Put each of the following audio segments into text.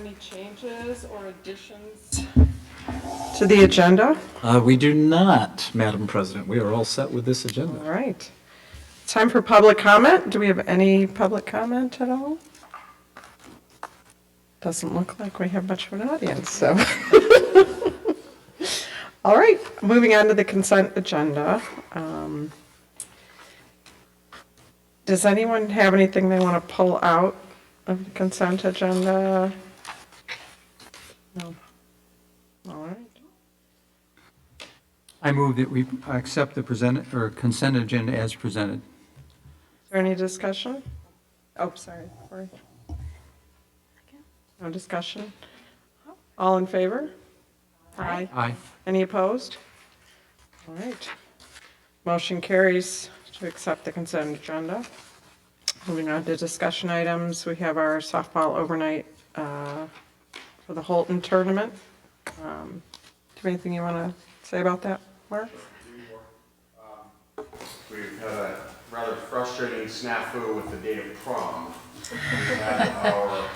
any changes or additions to the agenda? We do not, Madam President. We are all set with this agenda. All right. Time for public comment. Do we have any public comment at all? Doesn't look like we have much of an audience, so. All right, moving on to the consent agenda. Does anyone have anything they want to pull out of the consent agenda? No. All right. I move that we accept the consent agenda as presented. Is there any discussion? Oh, sorry. Sorry. No discussion? All in favor? Aye. Aye. Any opposed? All right. Motion carries to accept the consent agenda. Moving on to discussion items, we have our softball overnight for the Holton tournament. Do you have anything you want to say about that, Mark? We've had a rather frustrating snafu with the date of prom. We had our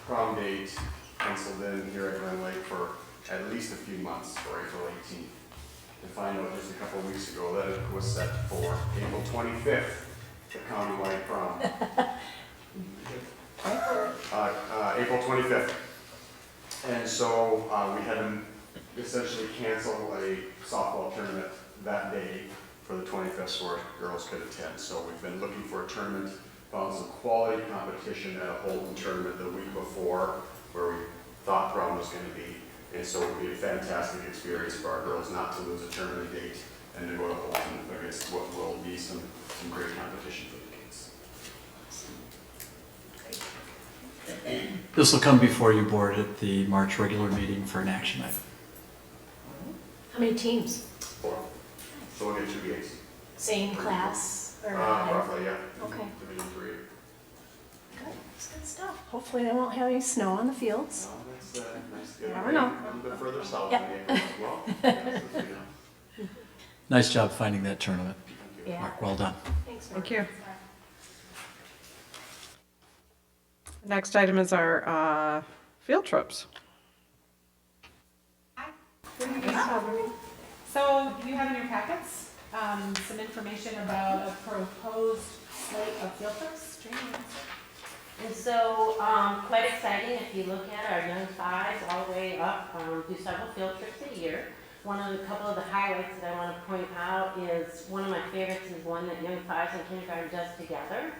prom date penciled in here at Glen Lake for at least a few months, for April 18th. To find out just a couple of weeks ago that it was set for April 25th, the countywide prom. April 25th. And so we had to essentially cancel a softball tournament that day for the 25th so our girls could attend. So we've been looking for a tournament, found some quality competition at a Holton tournament the week before where we thought prom was going to be. And so it would be a fantastic experience for our girls not to lose a tournament date and to go to Holton against what will be some great competition for the kids. This will come before you, board, at the March regular meeting for an action item. How many teams? 4. So we'll get 2 games. Same class? Or Roughly, yeah. Okay. Division 3. Good. That's good stuff. Hopefully they won't have any snow on the fields. Well, that's nice to get Never know. a little bit further south Yep. in April as well. Yes, as you know. Nice job finding that tournament. Yeah. Mark, well done. Thanks, Mark. Thank you. Next item is our field trips. So you have in your packets some information about a proposed slate of field trips. And so, quite exciting if you look at our young fives all the way up, do several field trips a year. Couple of the highlights that I want to point out is, one of my favorites is one that young fives and kindergarten does together.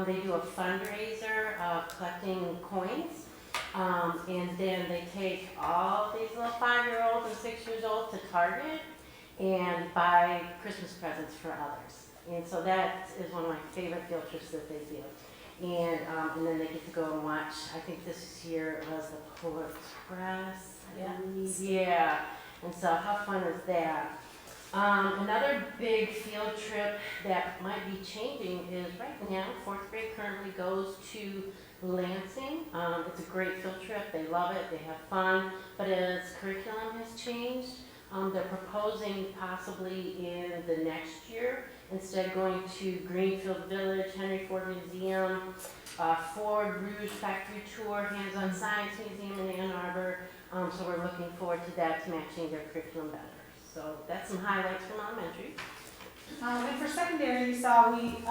They do a fundraiser collecting coins, and then they take all these little 5-year-olds and 6-years-olds to Target and buy Christmas presents for others. And so that is one of my favorite field trips that they do. And then they get to go and watch, I think this year it was the Polar Express, I believe. Yeah. And so how fun is that? Another big field trip that might be changing is right now, 4th grade currently goes to Lansing. It's a great field trip. They love it. They have fun. But as curriculum has changed, they're proposing possibly in the next year, instead going to Greenfield Village, Henry Ford Museum, Ford Rouge Factory Tour, Hands-on Science Museum in Ann Arbor. So we're looking forward to that, to matching their curriculum better. So that's some highlights from elementary. And for secondary, you saw we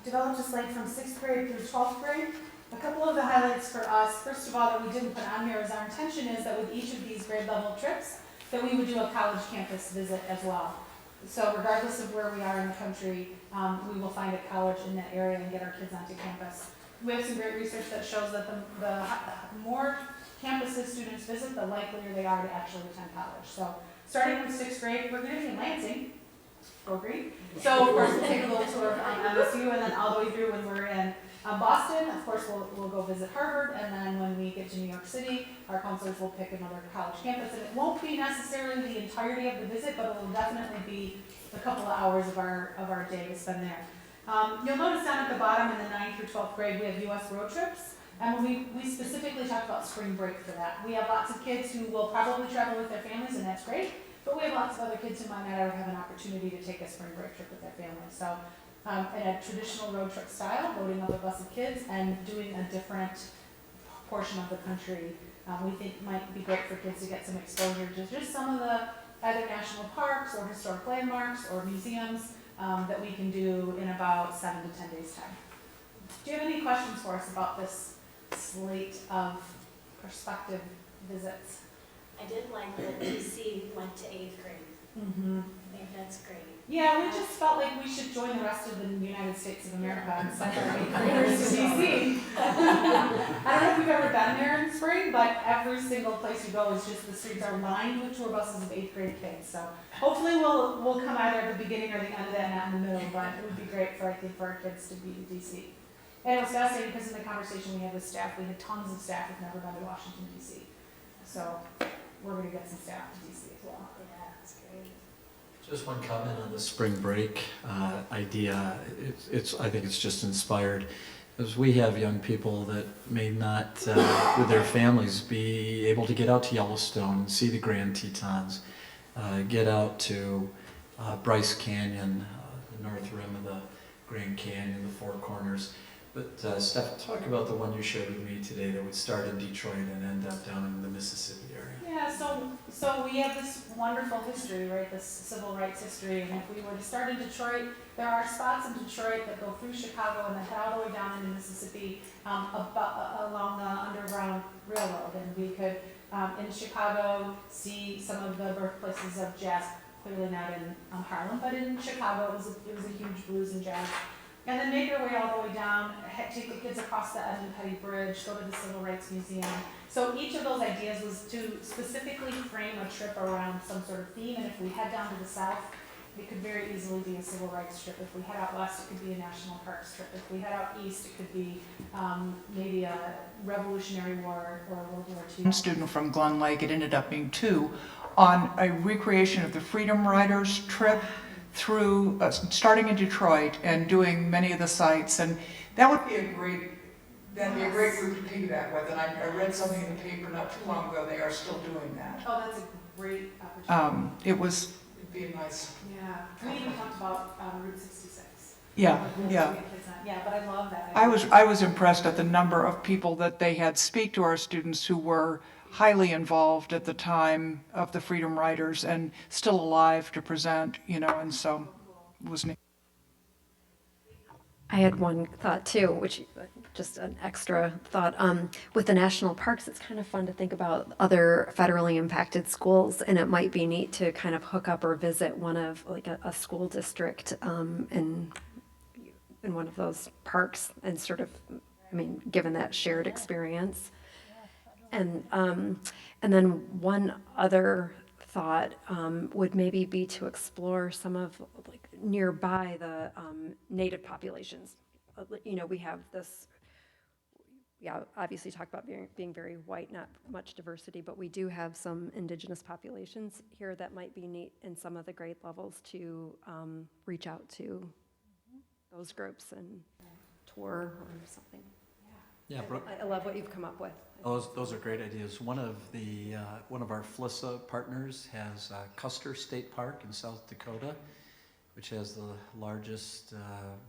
developed a slate from 6th grade through 12th grade. A couple of the highlights for us, first of all, that we didn't put on here is our intention is that with each of these grade level trips, that we would do a college campus visit as well. So regardless of where we are in the country, we will find a college in that area and get our kids onto campus. We have some great research that shows that the more campuses students visit, the likelier they are to actually attend college. So starting with 6th grade, we're going to be in Lansing, go green. So of course we'll take a little tour of MSU, and then all the way through when we're in Boston, of course we'll go visit Harvard, and then when we get to New York City, our counselors will pick another college campus, and it won't be necessarily the entirety of the visit, but it will definitely be a couple of hours of our day to spend there. You'll notice down at the bottom in the 9th through 12th grade, we have U.S. road trips. And we specifically talked about spring break for that. We have lots of kids who will probably travel with their families, and that's great. But we have lots of other kids who might not ever have an opportunity to take a spring break trip with their families. So in a traditional road trip style, loading up a bus of kids and doing a different portion of the country, we think might be great for kids to get some exposure to just some of the either national parks or historic landmarks or museums that we can do in about 7 to 10 days' time. Do you have any questions for us about this slate of prospective visits? I did like that DC went to 8th grade. Mm-hmm. I think that's great. Yeah, we just felt like we should join the rest of the United States of America and send our 8th graders to DC. I don't know if you've ever been there in spring, but every single place you go is just the streets are lined with tour buses of 8th grade kids. So hopefully we'll come either at the beginning or the end of that, not in the middle, but it would be great for, I think, for our kids to be to DC. And it was fascinating because in the conversation we had with staff, we had tons of staff who've never been to Washington, DC. So we're gonna get some staff to DC as well. Yeah, that's great. Just one comment on the spring break idea. I think it's just inspired, because we have young people that may not, with their families, be able to get out to Yellowstone and see the Grand Tetons, get out to Bryce Canyon, the north rim of the Grand Canyon, the Four Corners. But Steph, talk about the one you shared with me today that would start in Detroit and end up down in the Mississippi area. Yeah, so we have this wonderful history, right, this civil rights history, and if we were to start in Detroit, there are spots in Detroit that go through Chicago and then head all the way down into Mississippi along the Underground Railroad, and we could, in Chicago, see some of the birthplaces of jazz, clearly not in Harlem, but in Chicago, it was a huge blues and jazz. And then make our way all the way down, take the kids across the Edmund Petty Bridge, go to the Civil Rights Museum. So each of those ideas was to specifically frame a trip around some sort of theme, and if we head down to the south, it could very easily be a civil rights trip. If we head out west, it could be a national parks trip. If we head out east, it could be maybe a Revolutionary War or World War II. Student from Glen Lake, it ended up being 2, on a recreation of the Freedom Riders trip through, starting in Detroit and doing many of the sites, and that would be a great group to piggyback with, and I read something in the paper not too long ago, they are still doing that. Oh, that's a great opportunity. It'd be a nice, Yeah, we even talked about Route 66. yeah. Yeah, but I love that. I was impressed at the number of people that they had speak to our students who were highly involved at the time of the Freedom Riders and still alive to present, and so it was neat. I had one thought too, which just an extra thought. With the national parks, it's kind of fun to think about other federally impacted schools, and it might be neat to kind of hook up or visit one of like a school district in one of those parks, and sort of, given that shared experience. And then one other thought would maybe be to explore some of like nearby the native populations. We have this, obviously talk about being very white, not much diversity, but we do have some indigenous populations here that might be neat in some of the grade levels to reach out to those groups and tour or something. Yeah, Brooke. I love what you've come up with. Those are great ideas. One of our FLISA partners has Custer State Park in South Dakota, which has the largest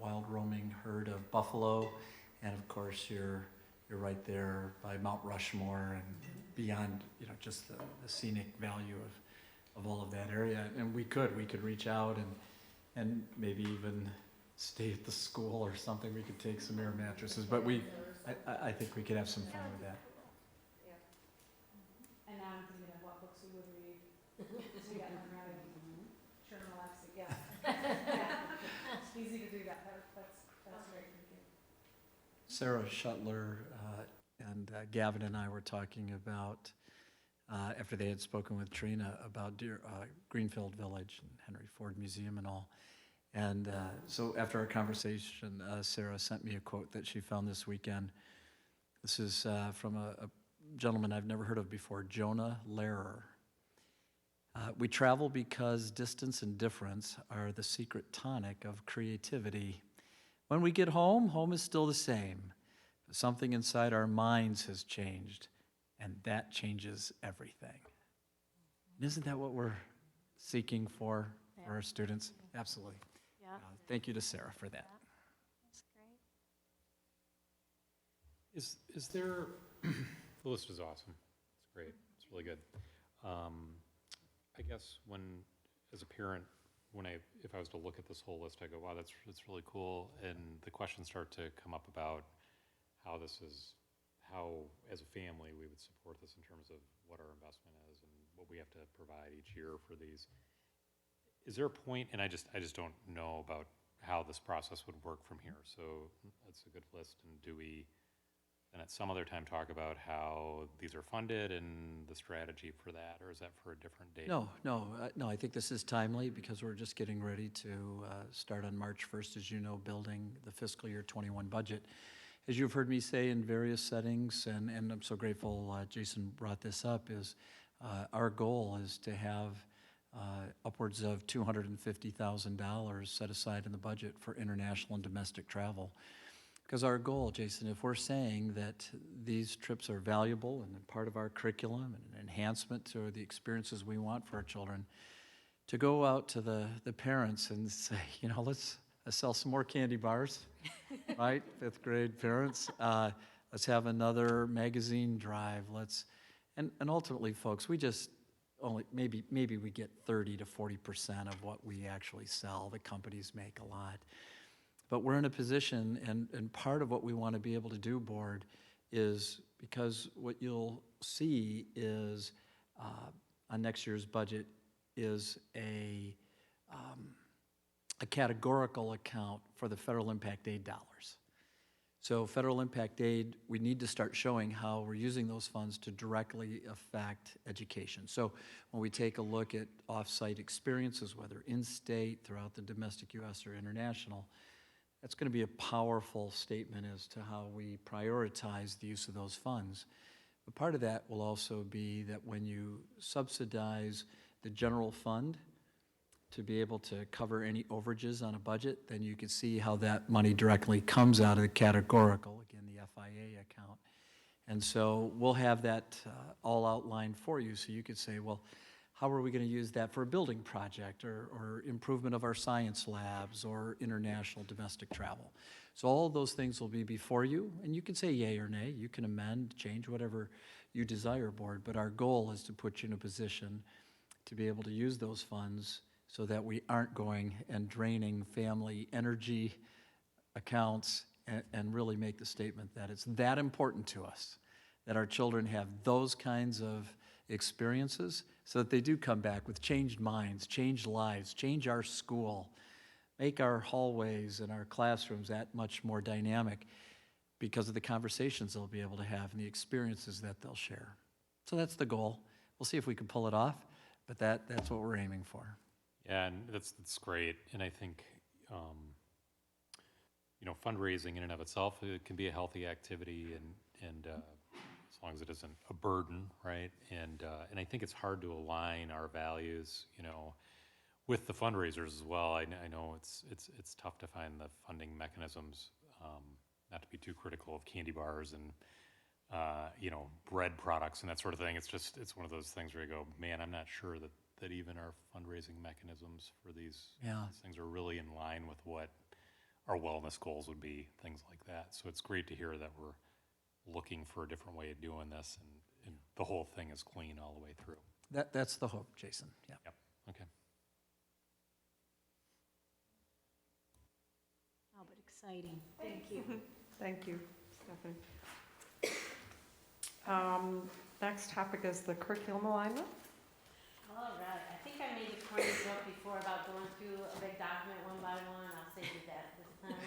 wild roaming herd of buffalo, and of course you're right there by Mount Rushmore and beyond, just the scenic value of all of that area. And we could reach out and maybe even stay at the school or something. We could take some air mattresses, but I think we could have some fun with that. And now I'm thinking of what books we would read. So we got them ready. Sure, relaxing, yeah. It's easy to do that. That's great, thank you. Sarah Shuttler and Gavin and I were talking about, after they had spoken with Trina, about Greenfield Village and Henry Ford Museum and all. And so after our conversation, Sarah sent me a quote that she found this weekend. This is from a gentleman I've never heard of before, Jonah Lehrer. We travel because distance and difference are the secret tonic of creativity. When we get home, home is still the same. But something inside our minds has changed, and that changes everything. Isn't that what we're seeking for our students? Absolutely. Yeah. Thank you to Sarah for that. That's great. Is there The list is awesome. It's great. It's really good. I guess as a parent, if I was to look at this whole list, I go, wow, that's really cool. And the questions start to come up about how as a family, we would support this in terms of what our investment is and what we have to provide each year for these. Is there a point, and I just don't know about how this process would work from here. So that's a good list. And do we then at some other time talk about how these are funded and the strategy for that, or is that for a different date? No, I think this is timely because we're just getting ready to start on March 1st, as you know, building the fiscal year 21 budget. As you've heard me say in various settings, and I'm so grateful Jason brought this up, is our goal is to have upwards of $250,000 set aside in the budget for international and domestic travel. Because our goal, Jason, if we're saying that these trips are valuable and part of our curriculum and an enhancement to the experiences we want for our children, to go out to the parents and say, let's sell some more candy bars, right? 5th grade parents. Let's have another magazine drive. And ultimately, folks, we just only, maybe we get 30 to 40% of what we actually sell. The companies make a lot. But we're in a position, and part of what we want to be able to do, board, is because what you'll see is on next year's budget is a categorical account for the federal impact aid dollars. So federal impact aid, we need to start showing how we're using those funds to directly affect education. So when we take a look at off-site experiences, whether in-state, throughout the domestic U.S. or international, that's going to be a powerful statement as to how we prioritize the use of those funds. But part of that will also be that when you subsidize the general fund to be able to cover any overages on a budget, then you can see how that money directly comes out of the categorical, again, the FIA account. And so we'll have that all outlined for you, so you could say, well, how are we going to use that for a building project or improvement of our science labs or international domestic travel? So all of those things will be before you, and you can say yay or nay. You can amend, change, whatever you desire, board. But our goal is to put you in a position to be able to use those funds so that we aren't going and draining family energy accounts and really make the statement that it's that important to us that our children have those kinds of experiences so that they do come back with changed minds, changed lives, change our school, make our hallways and our classrooms that much more dynamic because of the conversations they'll be able to have and the experiences that they'll share. So that's the goal. We'll see if we can pull it off, but that's what we're aiming for. Yeah, and that's great. And I think, fundraising in and of itself, it can be a healthy activity and as long as it isn't a burden, right? And I think it's hard to align our values, with the fundraisers as well. I know it's tough to find the funding mechanisms, not to be too critical of candy bars and bread products and that sort of thing. It's one of those things where you go, man, I'm not sure that even our fundraising mechanisms for these things are really in line with what our wellness goals would be, things like that. So it's great to hear that we're looking for a different way of doing this, and the whole thing is clean all the way through. That's the hope, Jason. Yeah. Yep. Okay. Oh, but exciting. Thank you. Thank you, Stephanie. Next topic is the curriculum alignment. All right, I think I made a corny joke before about going through a big document one by one. I'll save you that this time.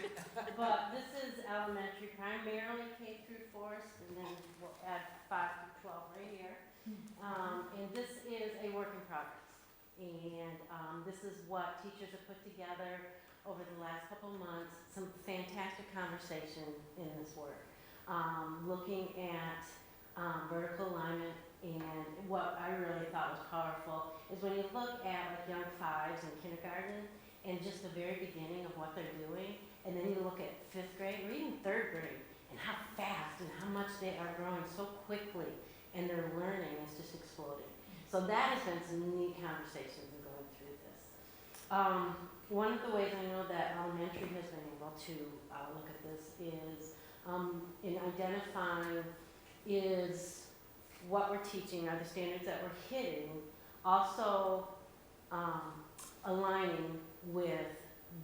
But this is elementary, primarily K through 4th, and then we'll add 5 through 12 right here. And this is a work in progress. And this is what teachers have put together over the last couple of months. Some fantastic conversation in this work. Looking at vertical alignment, and what I really thought was powerful is when you look at like young 5s in kindergarten and just the very beginning of what they're doing, and then you look at 5th grade or even 3rd grade and how fast and how much they are growing so quickly, and their learning is just exploding. So that has been some neat conversations in going through this. One of the ways I know that elementary has been able to look at this is in identifying is what we're teaching, are the standards that we're hitting, also aligning with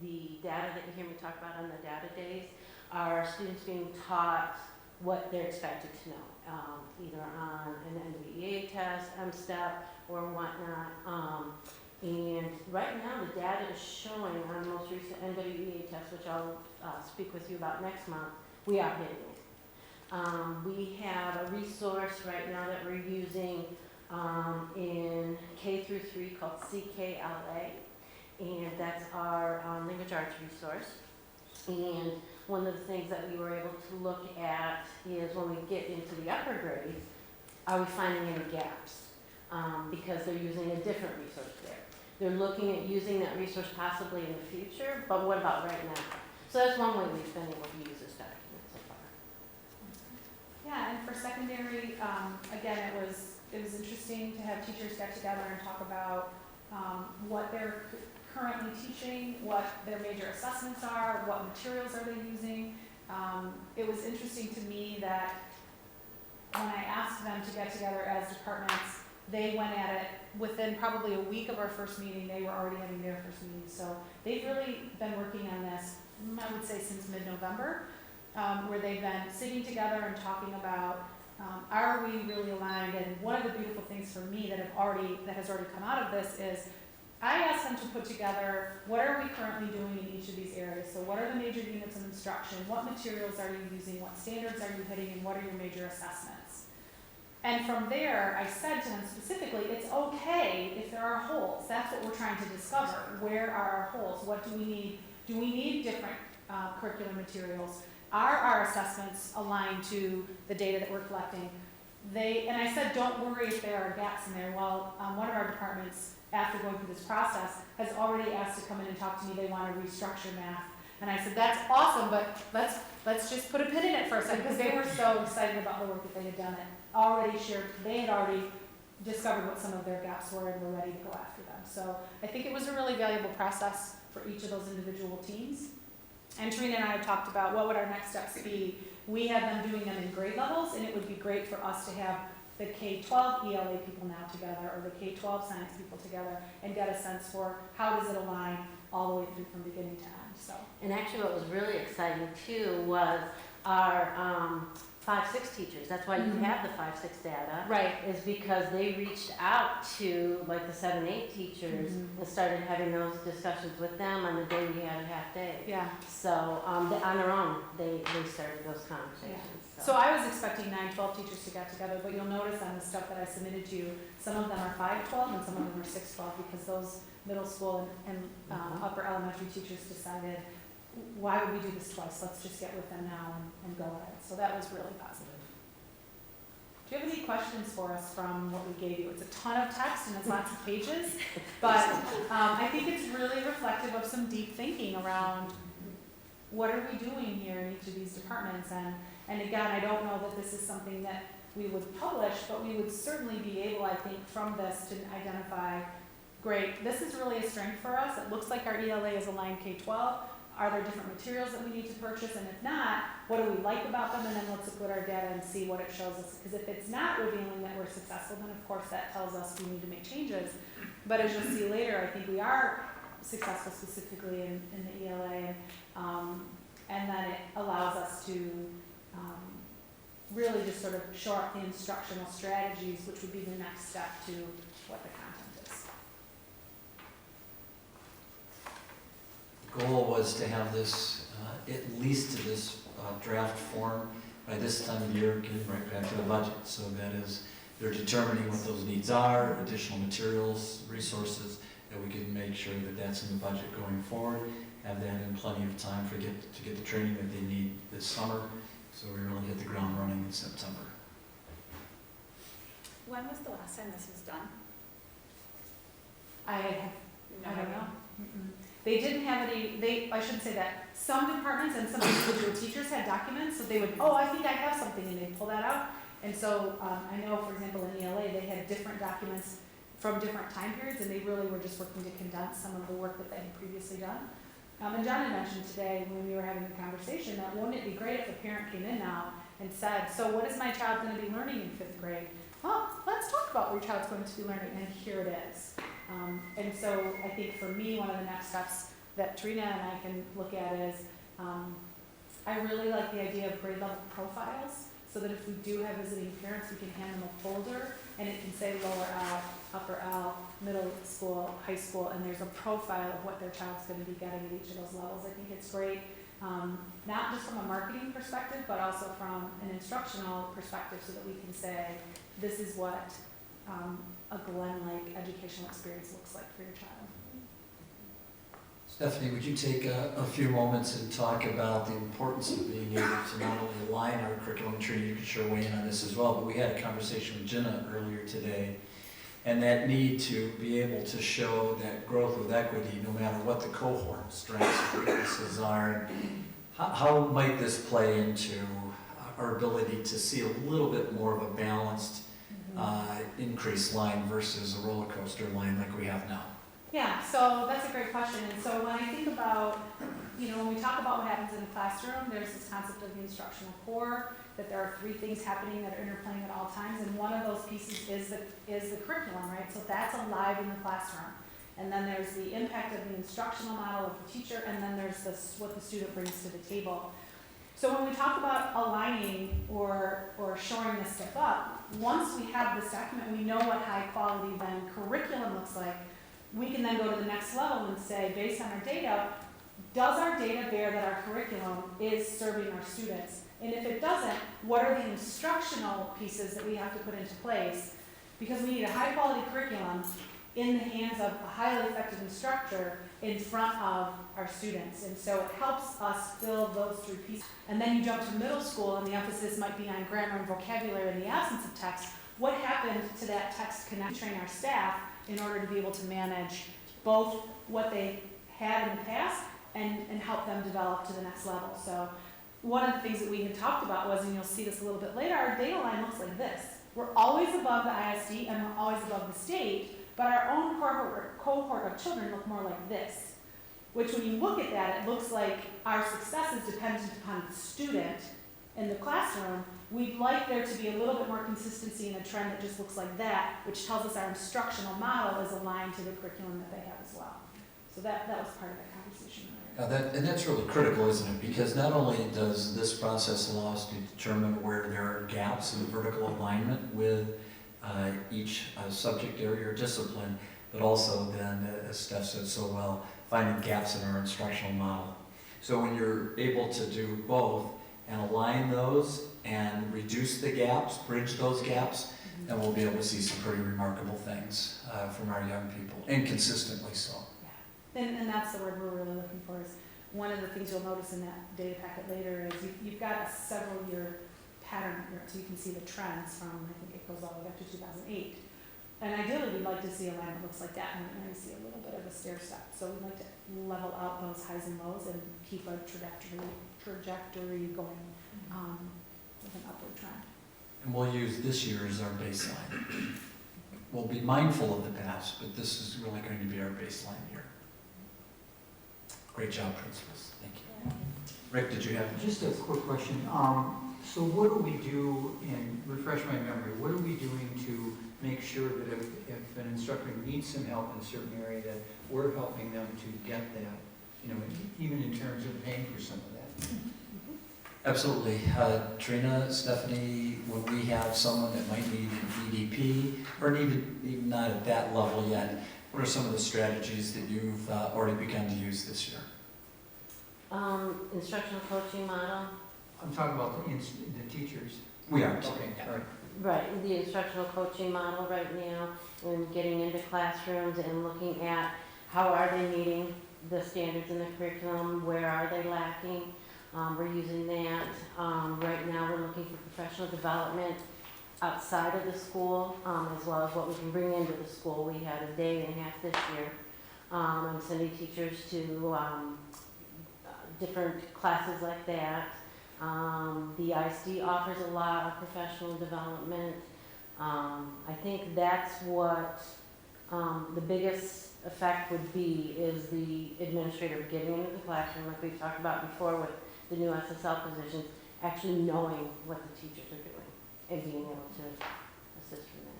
the data that you hear me talk about on the data days. Are students being taught what they're expected to know, either on an NWEA test, M-STEP, or whatnot. And right now, the data is showing on the most recent NWEA test, which I'll speak with you about next month, we are hitting it. We have a resource right now that we're using in K through 3 called CKLA, and that's our language arts resource. And one of the things that we were able to look at is when we get into the upper grades, are we finding any gaps? Because they're using a different resource there. They're looking at using that resource possibly in the future, but what about right now? So that's one way we've been able to use this document so far. Yeah, and for secondary, again, it was interesting to have teachers get together and talk about what they're currently teaching, what their major assessments are, what materials are they using. It was interesting to me that when I asked them to get together as departments, they went at it within probably a week of our first meeting. They were already having their first meeting. So they've really been working on this, I would say, since mid-November, where they've been sitting together and talking about, are we really aligned? And one of the beautiful things for me that has already come out of this is I asked them to put together what are we currently doing in each of these areas. So what are the major units of instruction? What materials are you using? What standards are you hitting? And what are your major assessments? And from there, I said to them specifically, it's okay if there are holes. That's what we're trying to discover. Where are our holes? What do we need? Do we need different curriculum materials? Are our assessments aligned to the data that we're collecting? And I said, don't worry if there are gaps in there. Well, one of our departments, after going through this process, has already asked to come in and talk to me. They want to restructure math. And I said, that's awesome, but let's just put a pin in it for a second, because they were so excited about the work that they had done. They had already discovered what some of their gaps were and were ready to go after them. So I think it was a really valuable process for each of those individual teams. And Trina and I have talked about what would our next steps be. We had them doing them in grade levels, and it would be great for us to have the K-12 ELA people now together, or the K-12 science people together, and get a sense for how does it align all the way through from beginning to end. So. And actually what was really exciting too was our 5-6 teachers. That's why you have the 5-6 data. Right. Is because they reached out to like the 7-8 teachers and started having those discussions with them on the day we had a half day. Yeah. So on their own, they started those conversations. Yeah. So I was expecting 9-12 teachers to get together, but you'll notice on the stuff that I submitted to you, some of them are 5-12 and some of them are 6-12, because those middle school and upper elementary teachers decided, why would we do this twice? Let's just get with them now and go at it. So that was really positive. Do you have any questions for us from what we gave you? It's a ton of text and it's lots of pages, but I think it's really reflective of some deep thinking around what are we doing here in each of these departments. And again, I don't know that this is something that we would publish, but we would certainly be able, I think, from this to identify, great, this is really a strength for us. It looks like our ELA is aligned K-12. Are there different materials that we need to purchase? And if not, what do we like about them? And then let's look at our data and see what it shows us. Because if it's not revealing that we're successful, then of course that tells us we need to make changes. But as you'll see later, I think we are successful specifically in the ELA. And then it allows us to really just sort of show up the instructional strategies, which would be the next step to what the content is. The goal was to have this, at least to this draft form by this time of year, getting right back to the budget. So that is, they're determining what those needs are, additional materials, resources, that we can make sure that that's in the budget going forward, have that in plenty of time to get the training that they need this summer. So we really hit the ground running in September. When was the last time this was done? I don't know. They didn't have any, I shouldn't say that. Some departments and some individual teachers had documents, so they would, oh, I think I have something, and they'd pull that out. And so I know, for example, in ELA, they had different documents from different time periods, and they really were just working to condense some of the work that they had previously done. And John had mentioned today when we were having the conversation that wouldn't it be great if a parent came in now and said, so what is my child going to be learning in 5th grade? Well, let's talk about what your child's going to be learning, and here it is. And so I think for me, one of the next steps that Trina and I can look at is, I really like the idea of grade level profiles, so that if we do have visiting parents, we can hand them a folder, and it can say lower L, upper L, middle school, high school, and there's a profile of what their child's going to be getting at each of those levels. I think it's great, not just from a marketing perspective, but also from an instructional perspective, so that we can say, this is what a Glen-like educational experience looks like for your child. Stephanie, would you take a few moments and talk about the importance of being able to not only align our curriculum, Trina, you can sure weigh in on this as well, but we had a conversation with Jenna earlier today, and that need to be able to show that growth with equity, no matter what the cohort strengths and weaknesses are. How might this play into our ability to see a little bit more of a balanced increased line versus a roller coaster line like we have now? Yeah, so that's a great question. And so when I think about, when we talk about what happens in the classroom, there's this concept of the instructional core, that there are 3 things happening that are interplaying at all times, and one of those pieces is the curriculum, right? So that's alive in the classroom. And then there's the impact of the instructional model of the teacher, and then there's what the student brings to the table. So when we talk about aligning or shoring this stuff up, once we have this document, we know what high quality then curriculum looks like. We can then go to the next level and say, based on our data, does our data bear that our curriculum is serving our students? And if it doesn't, what are the instructional pieces that we have to put into place? Because we need a high quality curriculum in the hands of a highly effective instructor in front of our students. And so it helps us fill those 3 pieces. And then you jump to middle school, and the emphasis might be on grammar and vocabulary in the absence of text. What happened to that text connect? Train our staff in order to be able to manage both what they had in the past and help them develop to the next level. So one of the things that we had talked about was, and you'll see this a little bit later, our data line looks like this. We're always above the ISD and we're always above the state, but our own cohort of children look more like this, which when you look at that, it looks like our success is dependent upon the student in the classroom. We'd like there to be a little bit more consistency in a trend that just looks like that, which tells us our instructional model is aligned to the curriculum that they have as well. So that was part of that conversation earlier. And that's really critical, isn't it? Because not only does this process allow us to determine where there are gaps in vertical alignment with each subject area or discipline, but also then, as Steph said so well, finding gaps in our instructional model. So when you're able to do both and align those and reduce the gaps, bridge those gaps, then we'll be able to see some pretty remarkable things from our young people, and consistently so. Yeah, and that's the word we're really looking for. Is one of the things you'll notice in that data packet later is you've got a several year pattern here, so you can see the trends from, I think it goes all the way up to 2008. And ideally, we'd like to see a line that looks like that, and we see a little bit of a stair step. So we'd like to level out those highs and lows and keep a trajectory going with an upward trend. And we'll use this year as our baseline. We'll be mindful of the past, but this is really going to be our baseline year. Great job, principals. Thank you. Rick, did you have? Just a quick question. So what do we do, and refresh my memory, what are we doing to make sure that if an instructor needs some help in a certain area, that we're helping them to get that, even in terms of paying for some of that? Absolutely. Trina, Stephanie, when we have someone that might need an EDP, or even not at that level yet, what are some of the strategies that you've already begun to use this year? Instructional coaching model. I'm talking about the teachers. We are. Okay, all right. Right, the instructional coaching model right now, and getting into classrooms and looking at how are they meeting the standards in the curriculum, where are they lacking. We're using that. Right now we're looking for professional development outside of the school, as well as what we can bring into the school. We had a day and a half this year. I'm sending teachers to different classes like that. The ISD offers a lot of professional development. I think that's what the biggest effect would be, is the administrator getting into the classroom, like we've talked about before with the new SSL positions, actually knowing what the teachers are doing and being able to assist from there.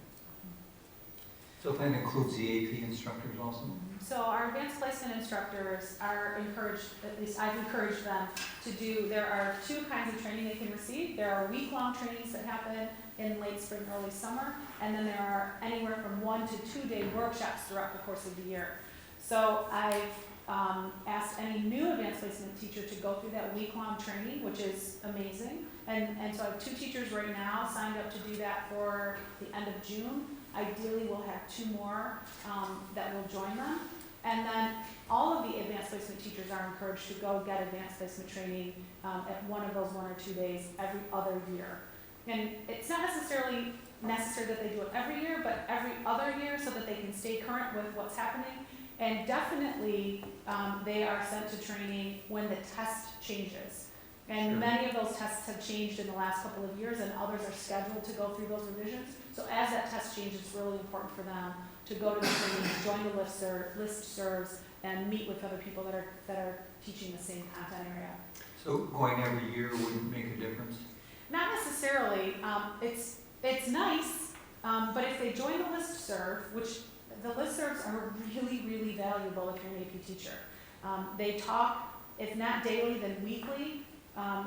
So that includes the AP instructors also? So our advanced placement instructors are encouraged, at least I've encouraged them to do, there are two kinds of training they can receive. There are week-long trainings that happen in late spring, early summer, and then there are anywhere from 1 to 2 day workshops throughout the course of the year. So I've asked any new advanced placement teacher to go through that week-long training, which is amazing. And so I have 2 teachers right now signed up to do that for the end of June. Ideally, we'll have 2 more that will join them. And then all of the advanced placement teachers are encouraged to go get advanced placement training at one of those 1 or 2 days every other year. And it's not necessarily necessary that they do it every year, but every other year so that they can stay current with what's happening. And definitely, they are sent to training when the test changes. And Sure. many of those tests have changed in the last couple of years, and others are scheduled to go through those revisions. So as that test changes, it's really important for them to go to the training, join the listservs, and meet with other people that are teaching the same content area. So going every year wouldn't make a difference? Not necessarily. It's nice, but if they join the listserv, which the listservs are really, really valuable if you're an AP teacher. They talk, if not daily, then weekly.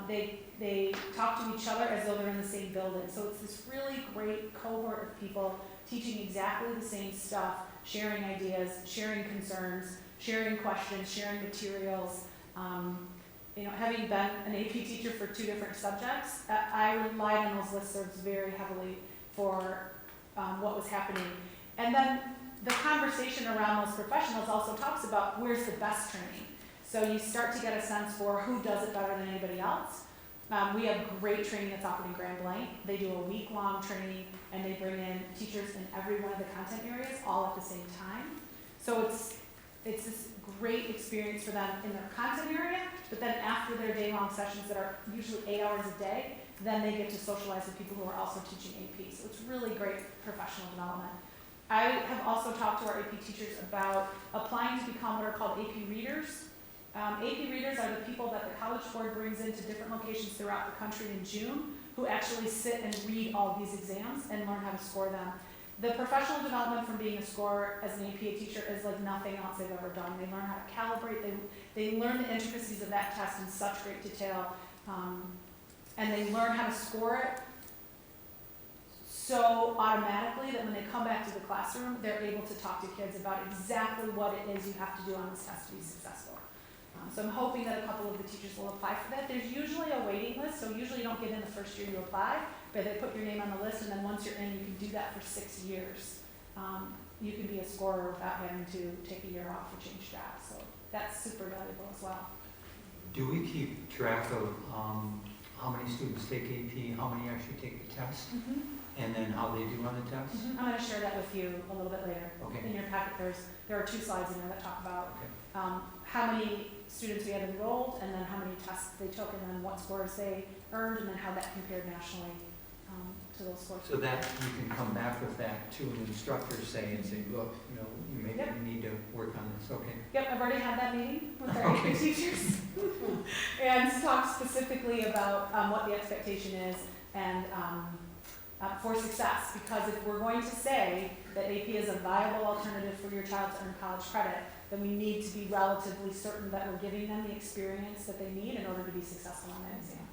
They talk to each other as though they're in the same building. So it's this really great cohort of people teaching exactly the same stuff, sharing ideas, sharing concerns, sharing questions, sharing materials. Having been an AP teacher for 2 different subjects, I relied on those listservs very heavily for what was happening. And then the conversation around those professionals also talks about where's the best training. So you start to get a sense for who does it better than anybody else. We have great training that's offered in Grand Blanc. They do a week-long training, and they bring in teachers in every one of the content areas all at the same time. So it's this great experience for them in their content area, but then after their day-long sessions that are usually 8 hours a day, then they get to socialize with people who are also teaching AP. So it's really great professional development. I have also talked to our AP teachers about applying to become what are called AP readers. AP readers are the people that the College Board brings into different locations throughout the country in June, who actually sit and read all of these exams and learn how to score them. The professional development from being a scorer as an APA teacher is like nothing else they've ever done. They learn how to calibrate, they learn the intricacies of that test in such great detail, and they learn how to score it so automatically that when they come back to the classroom, they're able to talk to kids about exactly what it is you have to do on this test to be successful. So I'm hoping that a couple of the teachers will apply for that. There's usually a waiting list, so usually you don't get in the first year you apply, but they put your name on the list, and then once you're in, you can do that for 6 years. You can be a scorer without having to take a year off or change jobs, so that's super valuable as well. Do we keep track of how many students take AP, how many actually take the test, and then how they do on the test? I'm going to share that with you a little bit later. Okay. In your packet, there are 2 slides in there that talk about Okay. how many students we have enrolled, and then how many tests they took, and then what scores they earned, and then how that compared nationally to those scores. So that you can come back with that to an instructor, say, and say, look, you may need to work on this. Okay. Yep, I've already had that meeting with our Okay. AP teachers and talked specifically about what the expectation is and for success. Because if we're going to say that AP is a viable alternative for your child to earn college credit, then we need to be relatively certain that we're giving them the experience that they need in order to be successful on that exam.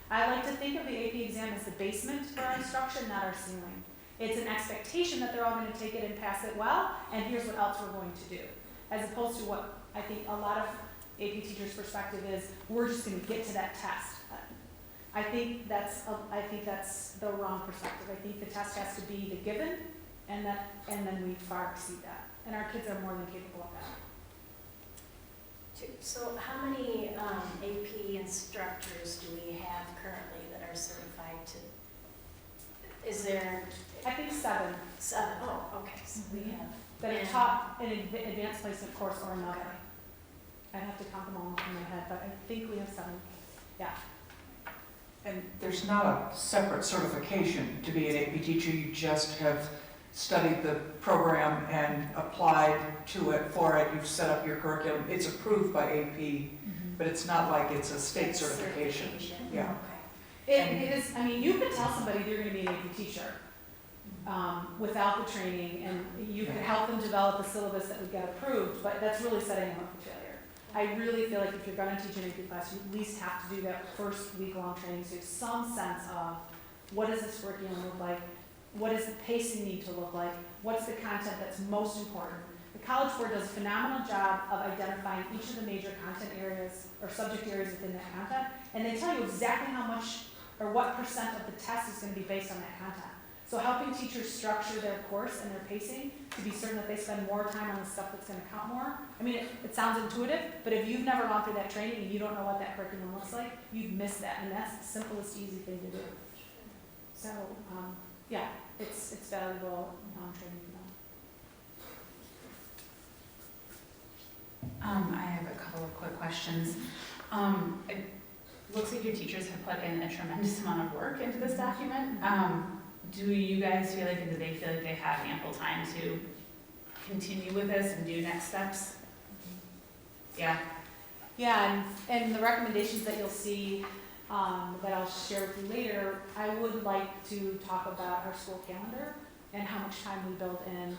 I like to think of the AP exam as the basement for our instruction, not our ceiling. It's an expectation that they're all going to take it and pass it well, and here's what else we're going to do. As opposed to what I think a lot of AP teachers' perspective is, we're just going to get to that test. I think that's the wrong perspective. I think the test has to be the given, and then we far exceed that. And our kids are more than capable of that. So how many AP instructors do we have currently that are certified to, is there? I think 7. 7, oh, okay, so we have. That have taught an advanced placement course or another. Okay. I'd have to count them all in my head, but I think we have 7. Yeah. And there's not a separate certification to be an AP teacher, you just have studied the program and applied to it, for it, you've set up your curriculum, it's approved by AP, but it's not like it's a state certification. Yeah. Okay. It is, I mean, you could tell somebody they're gonna be an AP teacher, without the training, and you could help them develop a syllabus that would get approved, but that's really setting them up for failure. I really feel like if you're gonna teach an AP class, you at least have to do that first week-long training, so you have some sense of what does this curriculum look like, what does the pacing need to look like, what's the content that's most important. The College Board does a phenomenal job of identifying each of the major content areas or subject areas within that content, and they tell you exactly how much or what % of the test is going to be based on that content. So helping teachers structure their course and their pacing to be certain that they spend more time on the stuff that's going to count more. I mean, it sounds intuitive, but if you've never gone through that training and you don't know what that curriculum looks like, you'd miss that, and that's the simplest, easy thing to do. So, yeah, it's valuable training for them. I have a couple of quick questions. It looks like your teachers have put in a tremendous amount of work into this document. Do you guys feel like, and do they feel like they have ample time to continue with this and do next steps? Yeah. Yeah, and the recommendations that you'll see that I'll share with you later, I would like to talk about our school calendar and how much time we build in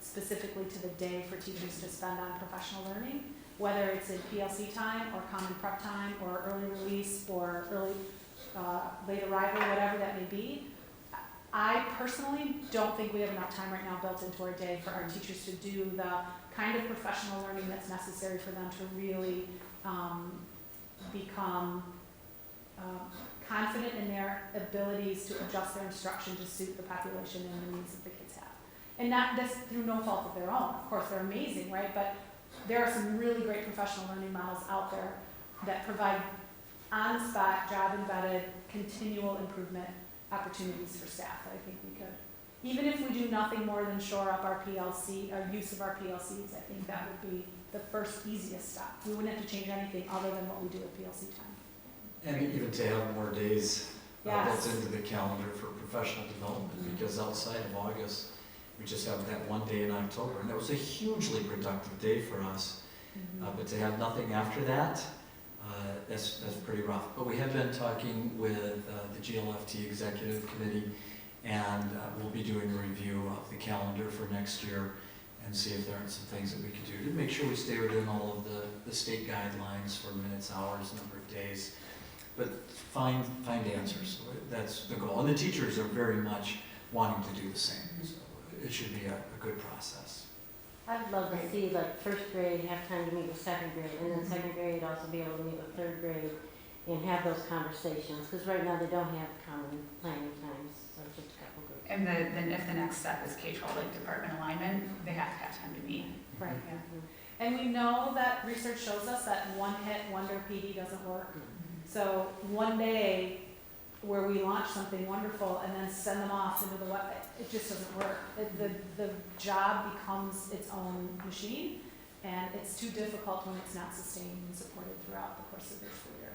specifically to the day for teachers to spend on professional learning, whether it's in PLC time or common prep time or early release or early late arrival, whatever that may be. I personally don't think we have enough time right now built into our day for our teachers to do the kind of professional learning that's necessary for them to really become confident in their abilities to adjust their instruction to suit the population and the needs that the kids have. And that's through no fault of their own. Of course, they're amazing, right? But there are some really great professional learning models out there that provide on-the-spot, job-embedded, continual improvement opportunities for staff that I think we could. Even if we do nothing more than shore up our PLC, our use of our PLCs, I think that would be the first easiest step. We wouldn't have to change anything other than what we do with PLC time. And even to have more days Yes. built into the calendar for professional development, because outside of August, we just have that one day in October, and that was a hugely productive day for us. But to have nothing after that, that's pretty rough. But we have been talking with the GLFT Executive Committee, and we'll be doing a review of the calendar for next year and see if there are some things that we could do to make sure we stay within all of the state guidelines for minutes, hours, number of days. But find answers. That's the goal. And the teachers are very much wanting to do the same. So it should be a good process. I'd love to see like first grade have time to meet with second grade, and then second grade also be able to meet with third grade and have those conversations, because right now they don't have common planning times, so just a couple groups. And then if the next step is K-12 like department alignment, they have to have time to meet. Right. And we know that research shows us that one-hit wonder PD doesn't work. So one day where we launch something wonderful and then send them off into the web, it just doesn't work. The job becomes its own machine, and it's too difficult when it's not sustained and supported throughout the course of their school year.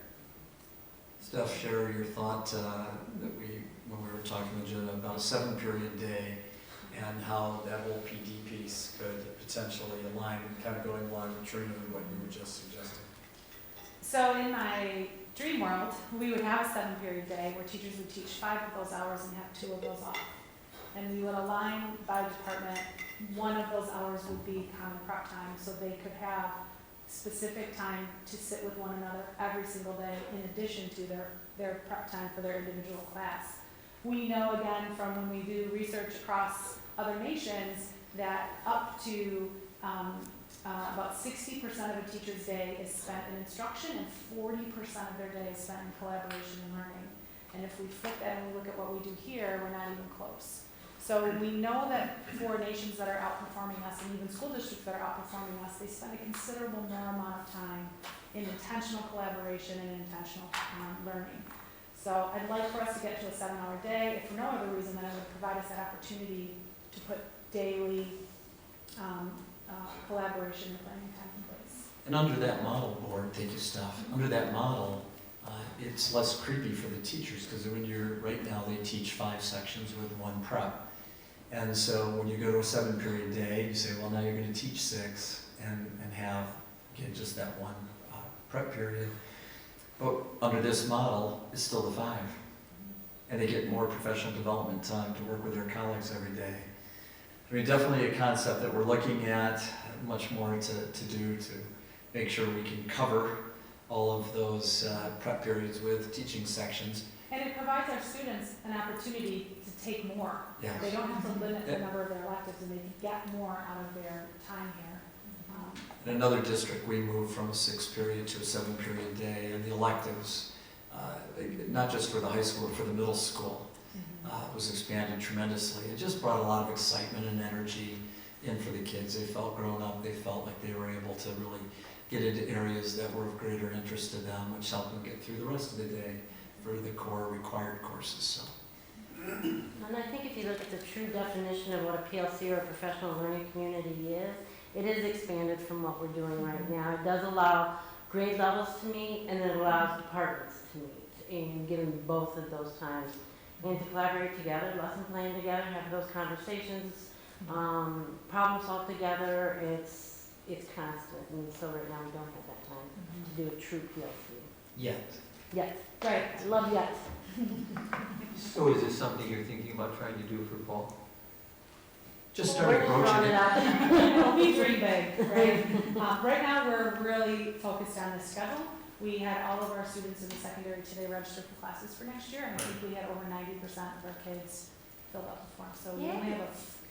Steph, share your thought that when we were talking with Jenna about a 7-period day and how that whole PD piece could potentially align, kind of going along with Trina and what you were just suggesting. So in my dream world, we would have a 7-period day where teachers would teach 5 of those hours and have 2 of those off. And we would align by department. 1 of those hours would be common prep time, so they could have specific time to sit with one another every single day in addition to their prep time for their individual class. We know again from when we do research across other nations that up to about 60% of a teacher's day is spent in instruction and 40% of their day is spent in collaboration and learning. And if we flip that and we look at what we do here, we're not even close. So we know that for nations that are outperforming us and even school districts that are outperforming us, they spend a considerable more amount of time in intentional collaboration and intentional learning. So I'd like for us to get to a 7-hour day. If for no other reason, then it would provide us that opportunity to put daily collaboration and learning time in place. And under that model, board, thank you, Steph. Under that model, it's less creepy for the teachers, because when right now they teach 5 sections with 1 prep. And so when you go to a 7-period day, you say, well, now you're going to teach 6 and have, again, just that 1 prep period. But under this model, it's still the 5. and they get more professional development time to work with their colleagues every day. I mean, definitely a concept that we're looking at, much more to do to make sure we can cover all of those prep periods with teaching sections. And it provides our students an opportunity to take more. Yes. They don't have to limit the number of their electives, and they can get more out of their time here. In another district, we moved from a 6-period to a 7-period day, and the electives, not just for the high school, but for the middle school, was expanded tremendously. It just brought a lot of excitement and energy in for the kids. They felt grown up. They felt like they were able to really get into areas that were of greater interest to them, which helped them get through the rest of the day for the core required courses. So. And I think if you look at the true definition of what a PLC or a professional learning community is, it is expanded from what we're doing right now. It does allow grade levels to meet, and it allows departments to meet, and giving both of those times, and to collaborate together, lesson plan together, have those conversations, problem solve together. It's constant, and so right now we don't have that time to do a true PLC. Yet. Right, I love yet. So is this something you're thinking about trying to do for fall? Just We're started just throwing broaching it it. out there. We dream big, right? Right now, we're really focused on the schedule. We had all of our students in the secondary today register for classes for next year, and I think we had over 90% of our kids filled out the form. So we only have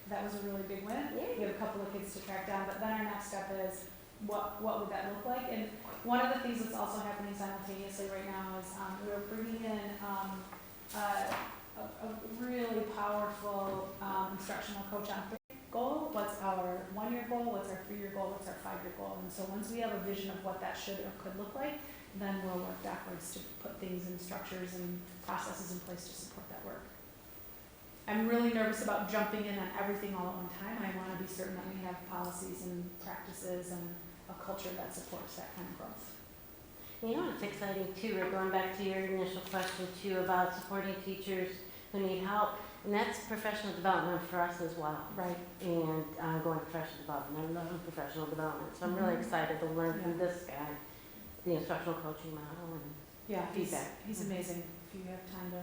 that was a really big win. We have a couple of kids to track down, but then our next step is what would that look like? And one of the things that's also happening simultaneously right now is we're bringing in a really powerful instructional coach on goal. What's our 1-year goal? What's our 3-year goal? What's our 5-year goal? And so once we have a vision of what that should or could look like, then we'll work backwards to put things in structures and processes in place to support that work. I'm really nervous about jumping in on everything all at one time. I want to be certain that we have policies and practices and a culture that supports that kind of growth. You know what's exciting too, we're going back to your initial question too about supporting teachers who need help, and that's professional development for us as well. Right. And going professional development, I love professional development, so I'm really excited to learn from this guy, the instructional coaching model and feedback. He's amazing. If you have time to.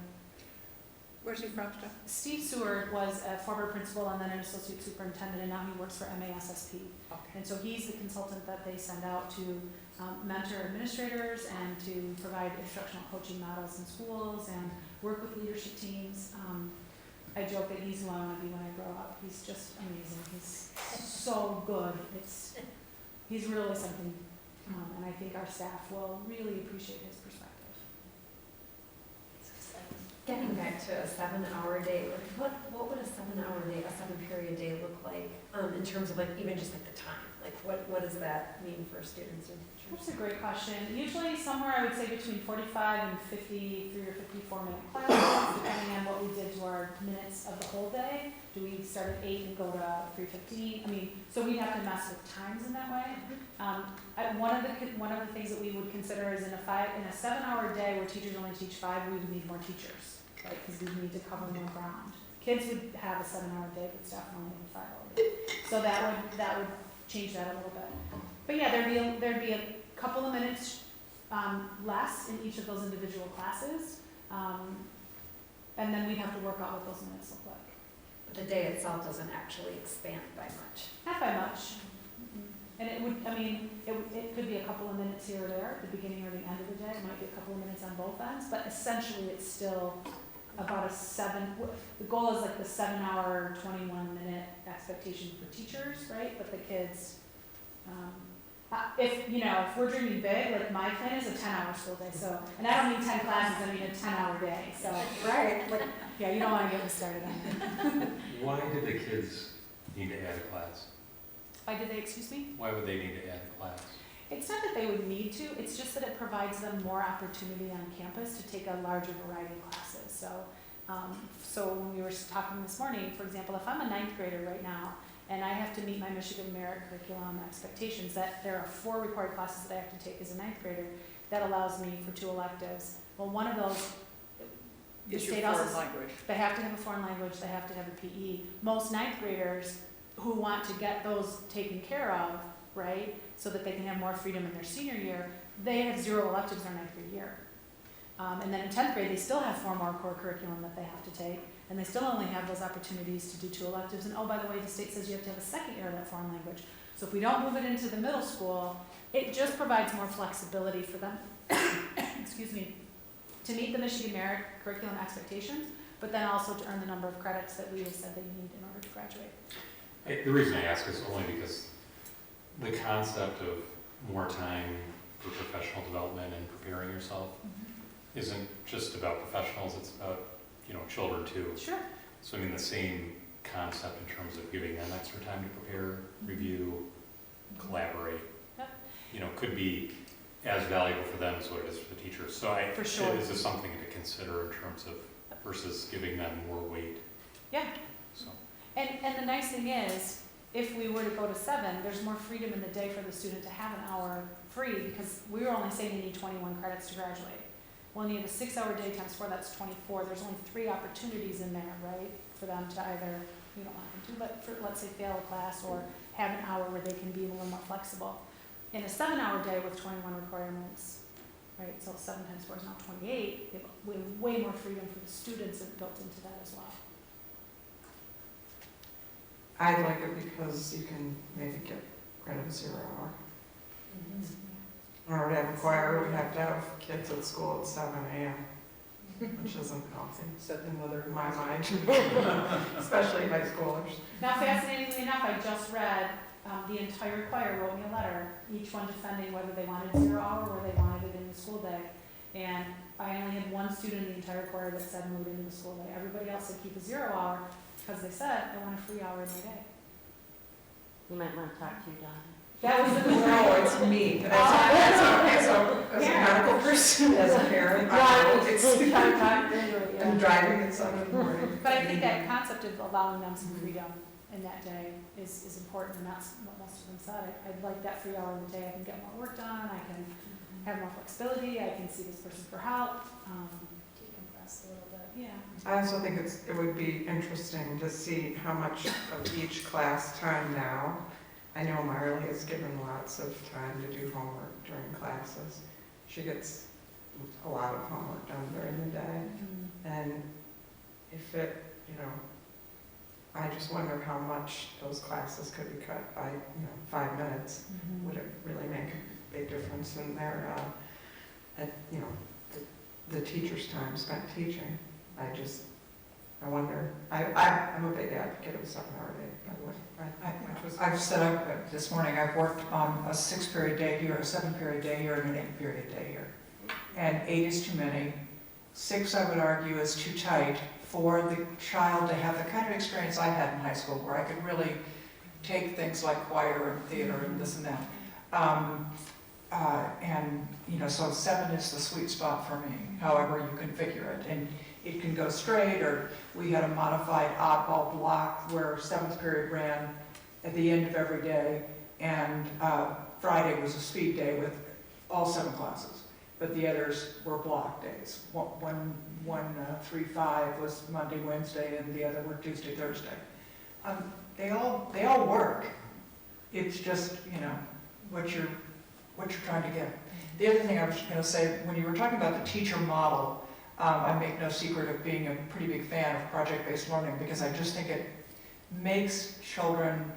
Where's he from, Steph? Steve Seward was a former principal and then an associate superintendent, and now he works for MASSP. Okay. And so he's the consultant that they send out to mentor administrators and to provide instructional coaching models in schools and work with leadership teams. I joke that he's who I want to be when I grow up. He's just amazing. He's so good. He's really something, and I think our staff will really appreciate his perspective. Getting back to a 7-hour day, like what would a 7-hour day, a 7-period day look like in terms of like even just like the time? Like what does that mean for students and teachers? That's a great question. Usually somewhere I would say between 45 and 53 or 54 minute classes, depending on what we did to our minutes of the whole day. Do we start at 8 and go to 3:15? I mean, so we'd have to mess with times in that way. One of the things that we would consider is in a 7-hour day where teachers only teach 5, we would need more teachers, right? Because we need to cover more ground. Kids would have a 7-hour day, but staff only have a 5-hour day. So that would change that a little bit. But yeah, there'd be a couple of minutes less in each of those individual classes, and then we'd have to work out what those minutes look like. But the day itself doesn't actually expand by much. Not by much. And it would, I mean, it could be a couple of minutes here or there, at the beginning or the end of the day. It might be a couple of minutes on both ends, but essentially it's still about the goal is like the 7-hour, 21-minute expectation for teachers, right? But the kids, if we're dreaming big, like my plan is a 10-hour school day, so, and I don't mean 10 classes, I mean a 10-hour day, so. Right. Yeah, you don't want to get me started on that. Why did the kids need to add a class? Why did they, excuse me? Why would they need to add a class? It's not that they would need to, it's just that it provides them more opportunity on campus to take a larger variety of classes. So when we were talking this morning, for example, if I'm a 9th grader right now, and I have to meet my Michigan Merit Curriculum expectations, that there are 4 required classes that I have to take as a 9th grader, that allows me for 2 electives. Well, one of those, the state also, language. they have to have a foreign language, they have to have a PE. Most 9th graders who want to get those taken care of, right, so that they can have more freedom in their senior year, they have 0 electives their 9th grade year. And then in 10th grade, they still have 4 more core curriculum that they have to take, and they still only have those opportunities to do 2 electives. And oh, by the way, the state says you have to have a second year of that foreign language. So if we don't move it into the middle school, it just provides more flexibility for them, excuse me, to meet the Michigan Merit curriculum expectations, but then also to earn the number of credits that we have said they need in order to graduate. The reason I ask is only because the concept of more time for professional development and preparing yourself isn't just about professionals, it's about, children too. Sure. So I mean, the same concept in terms of giving them extra time to prepare, review, collaborate. Yep. Could be as valuable for them as what it is for the teachers. So For sure. Is this something to consider in terms of versus giving them more weight? Yeah. So. And the nice thing is, if we were to go to 7, there's more freedom in the day for the student to have an hour free, because we were only saying you need 21 credits to graduate. Well, you have a 6-hour day times 4, that's 24. There's only 3 opportunities in there, right, for them to either, you don't want them to, but for, let's say, fail a class or have an hour where they can be a little more flexible. In a 7-hour day with 21 requirements, right, so 7 times 4 is now 28, we have way more freedom for the students built into that as well. I like it because you can maybe get rid of a 0 hour. In order to have a choir, we have to have kids at school at 7 a.m., which isn't healthy, in my mind, especially high schoolers. Now, fascinatingly enough, I just read the entire choir wrote me a letter, each one defending whether they wanted 0 hour or they wanted it in the school day. And I only had 1 student in the entire choir that said move it into the school day. Everybody else said keep a 0 hour because they said they want a free hour in their day. You might want to talk to your daughter. That was the No, it's me. As a medical person, as a parent, I'm driving at 7 in the morning. But I think that concept of allowing them some freedom in that day is important, and that's what most of them said. I'd like that free hour in the day. I can get more work done, I can have more flexibility, I can see this person for help, decompress a little bit, yeah. I also think it would be interesting to see how much of each class time now. I know Marley is given lots of time to do homework during classes. She gets a lot of homework done during the day. And if it, I just wonder how much those classes could be cut by, 5 minutes. Would it really make a big difference in their, the teacher's time spent teaching? I wonder. I'm a big advocate of a 7-hour day, by the way. I've set up, this morning, I've worked on a 6-period day here, a 7-period day here, and an 8-period day here. And 8 is too many. 6, I would argue, is too tight for the child to have the kind of experience I had in high school, where I could really take things like choir and theater and this and that. So 7 is the sweet spot for me, however you configure it. And it can go straight, or we had a modified oddball block where 7th period ran at the end of every day, and Friday was a speed day with all 7 classes, but the others were block days. One 3-5 was Monday, Wednesday, and the other were Tuesday, Thursday. They all work. It's just what you're trying to get. The other thing I was going to say, when you were talking about the teacher model, I make no secret of being a pretty big fan of project-based learning, because I just think it makes children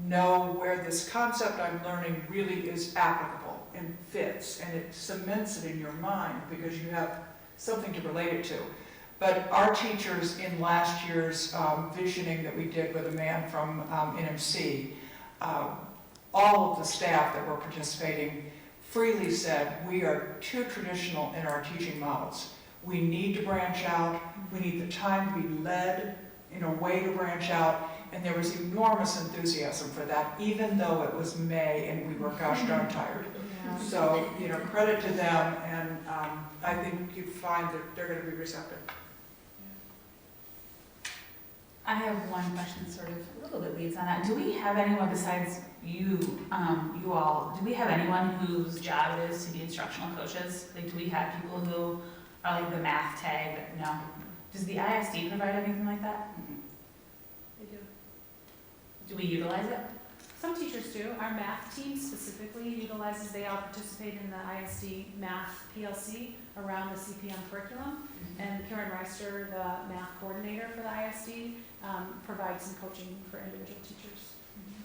know where this concept I'm learning really is applicable and fits, and it cements it in your mind because you have something to relate it to. But our teachers in last year's visioning that we did with a man from NMC, all of the staff that were participating freely said, we are too traditional in our teaching models. We need to branch out. We need the time to be led in a way to branch out. And there was enormous enthusiasm for that, even though it was May and we were gosh darn tired. Yeah. So, credit to them, and I think you find that they're going to be receptive. I have one question, sort of a little bit leads on that. Do we have anyone besides you all, do we have anyone whose job it is to be instructional coaches? Like, do we have people who are like the math tag? No. Does the ISD provide anything like that? They do. Do we utilize it? Some teachers do. Our math team specifically utilizes, they all participate in the ISD math PLC around the CPM curriculum. And Karen Reister, the math coordinator for the ISD, provides some coaching for individual teachers.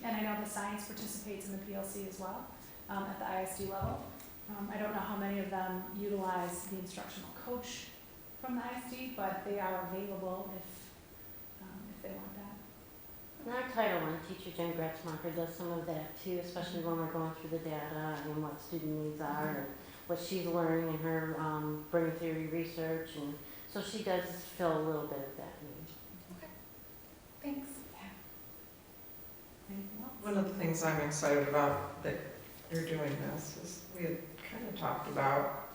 And I know the science participates in the PLC as well, at the ISD level. I don't know how many of them utilize the instructional coach from the ISD, but they are available if they want that. And our Title I teacher, Jen Gretzmacher, does some of that too, especially when we're going through the data and what student needs are and what she's learning in her brain theory research. And so she does fill a little bit of that need. Thanks. Anything else? One of the things I'm excited about that you're doing this is we had kind of talked about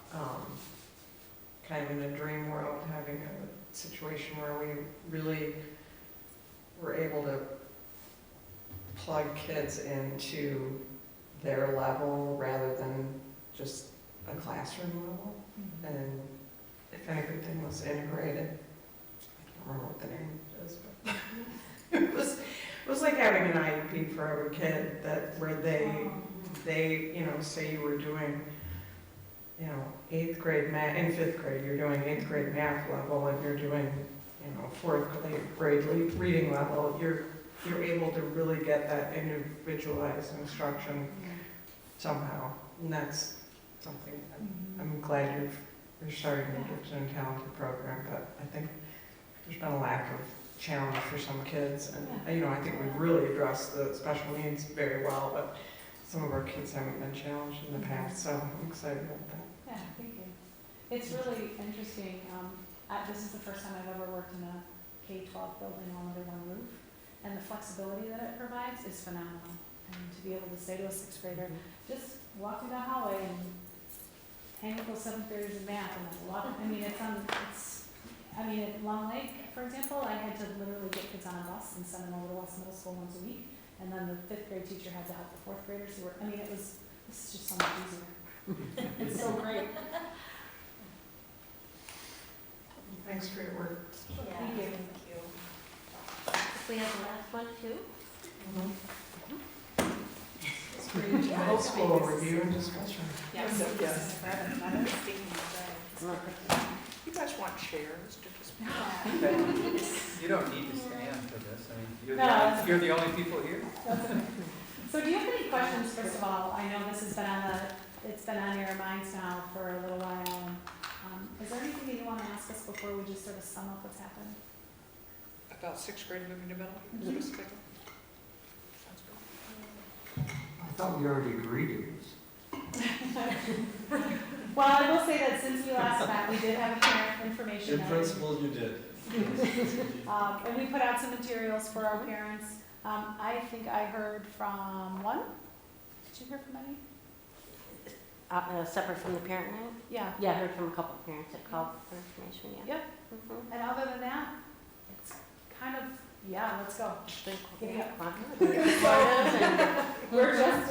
kind of in a dream world having a situation where we really were able to plug kids into their level rather than just a classroom level. And if anything was integrated, I don't remember what the name is, but it was like having an IEP for every kid where they, you know, say you were doing, you know, 8th grade math, in 5th grade, you're doing 8th grade math level and you're doing, you know, 4th grade reading level, you're able to really get that individualized instruction somehow. And that's something I'm glad you're starting a gifted and talented program, but I think there's been a lack of challenge for some kids, and you know, I think we've really addressed the special needs very well, but some of our kids haven't been challenged in the past, so I'm excited about that. Yeah, thank you. It's really interesting. This is the first time I've ever worked in a K-12 building all under one roof, and the flexibility that it provides is phenomenal. And to be able to say to a 6th grader, just walk through the hallway and hang with those 7th graders in math, and at Long Lake, for example, I had to literally get kids on a bus and send them over to West Middle School once a week, and then the 5th grade teacher had to help the 4th graders who were, this is just so much easier. It's so great. Thanks for your work. Yeah, Thank you. thank you. If we have the last one too. Middle school review and discussion. Yes. Yes. You guys want chairs to just? You don't need to stand for this, I mean, No, you're the only people here. So do you have any questions, first of all? I know this has been it's been on your minds now for a little while. Is there anything that you want to ask us before we just sort of sum up what's happened? About 6th grade moving development specifically? Sounds good. I thought we already agreed to this. Well, I will say that since we last met, we did have a parent information In night. principle, you did. And we put out some materials for our parents. I think I heard from one. Did you hear from any? Separate from the parent night? Yeah. Yeah, I heard from a couple of parents that called for information, yeah. Yep. And other than that, it's kind of, let's go. Giddy up. We're just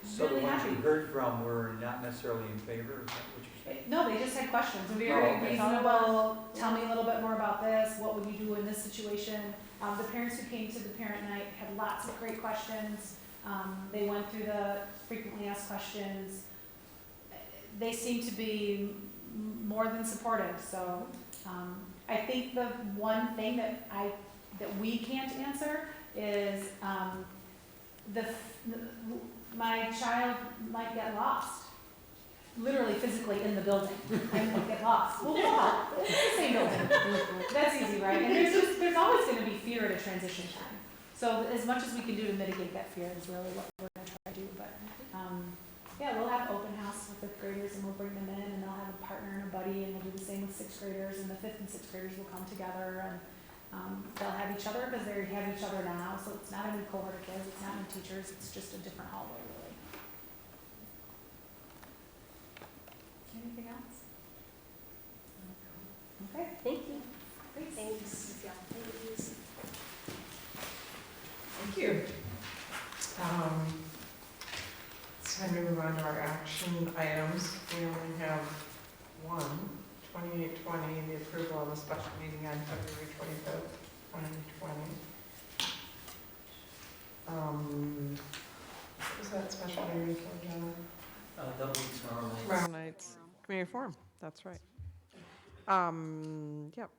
So the really ones happy. you heard from were not necessarily in favor, is that what you're saying? No, they just had questions, very Oh, okay. reasonable, tell me a little bit more about this, what would you do in this situation? The parents who came to the parent night had lots of great questions. They went through the frequently asked questions. They seem to be more than supportive, so I think the one thing that we can't answer is my child might get lost, literally physically in the building, and might get lost. Well, it's the same building. That's easy, right? And there's always going to be fear at a transition time. So as much as we can do to mitigate that fear is really what we're going to try to do. But we'll have open house with 5th graders, and we'll bring them in, and they'll have a partner and a buddy, and we'll do the same with 6th graders, and the 5th and 6th graders will come together, and they'll have each other because they have each other now. So it's not a new cohort of kids, it's not new teachers, it's just a different hallway, really. Anything else? Okay. Thank you. Thanks. Yeah, thanks. Thank you. It's time to move on to our action items. We only have one, 2820, the approval of a special meeting on February 25th, 2020. community forum, that's right. Yep.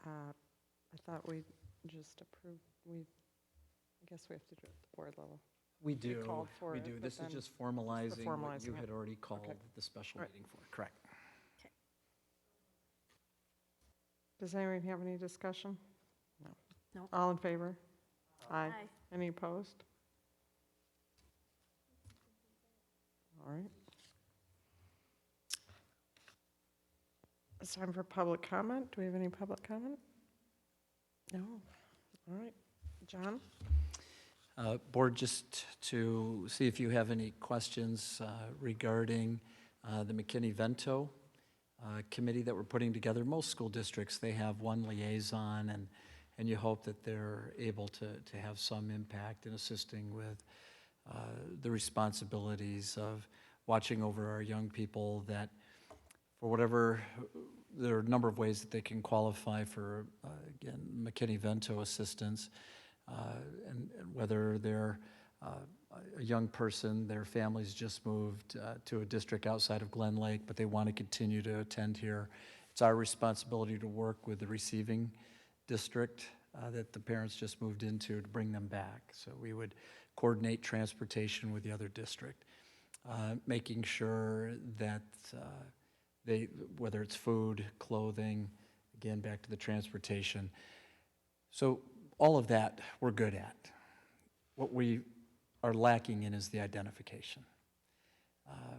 I thought we just approved, I guess we have to do it at the board level. We You do, called for we it, do. but This is then just formalizing what you formalizing it. had already called Okay. the special Right. meeting for, correct. Does anyone have any discussion? No. No. All in favor? Aye. Aye. Any opposed? All right. It's time for public comment. Do we have any public comment? No. All right. John? Board, just to see if you have any questions regarding the McKinney-Vento committee that we're putting together. Most school districts, they have one liaison, and you hope that they're able to have some impact in assisting with the responsibilities of watching over our young people that, for whatever, there are a number of ways that they can qualify for, again, McKinney-Vento assistance, and whether they're a young person, their family's just moved to a district outside of Glen Lake, but they want to continue to attend here. It's our responsibility to work with the receiving district that the parents just moved into to bring them back. So we would coordinate transportation with the other district, making sure that they, whether it's food, clothing, again, back to the transportation. So all of that we're good at. What we are lacking in is the identification.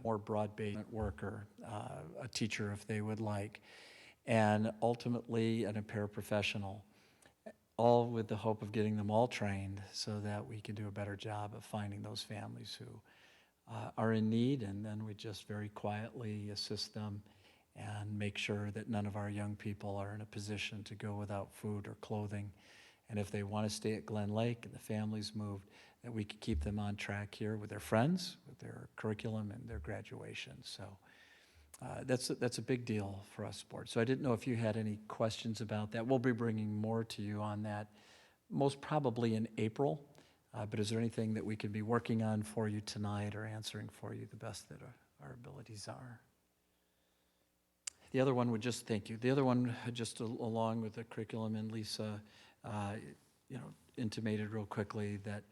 More broad-based worker, a teacher if they would like, and ultimately a paraprofessional, all with the hope of getting them all trained so that we can do a better job of finding those families who are in need, and then we just very quietly assist them and make sure that none of our young people are in a position to go without food or clothing. And if they want to stay at Glen Lake and the family's moved, that we could keep them on track here with their friends, with their curriculum and their graduation. So that's a big deal for us, board. So I didn't know if you had any questions about that. We'll be bringing more to you on that, most probably in April. But is there anything that we could be working on for you tonight or answering for you the best that our abilities are? The other one would just, thank you. The other one, just along with the curriculum, and Lisa, intimated real quickly that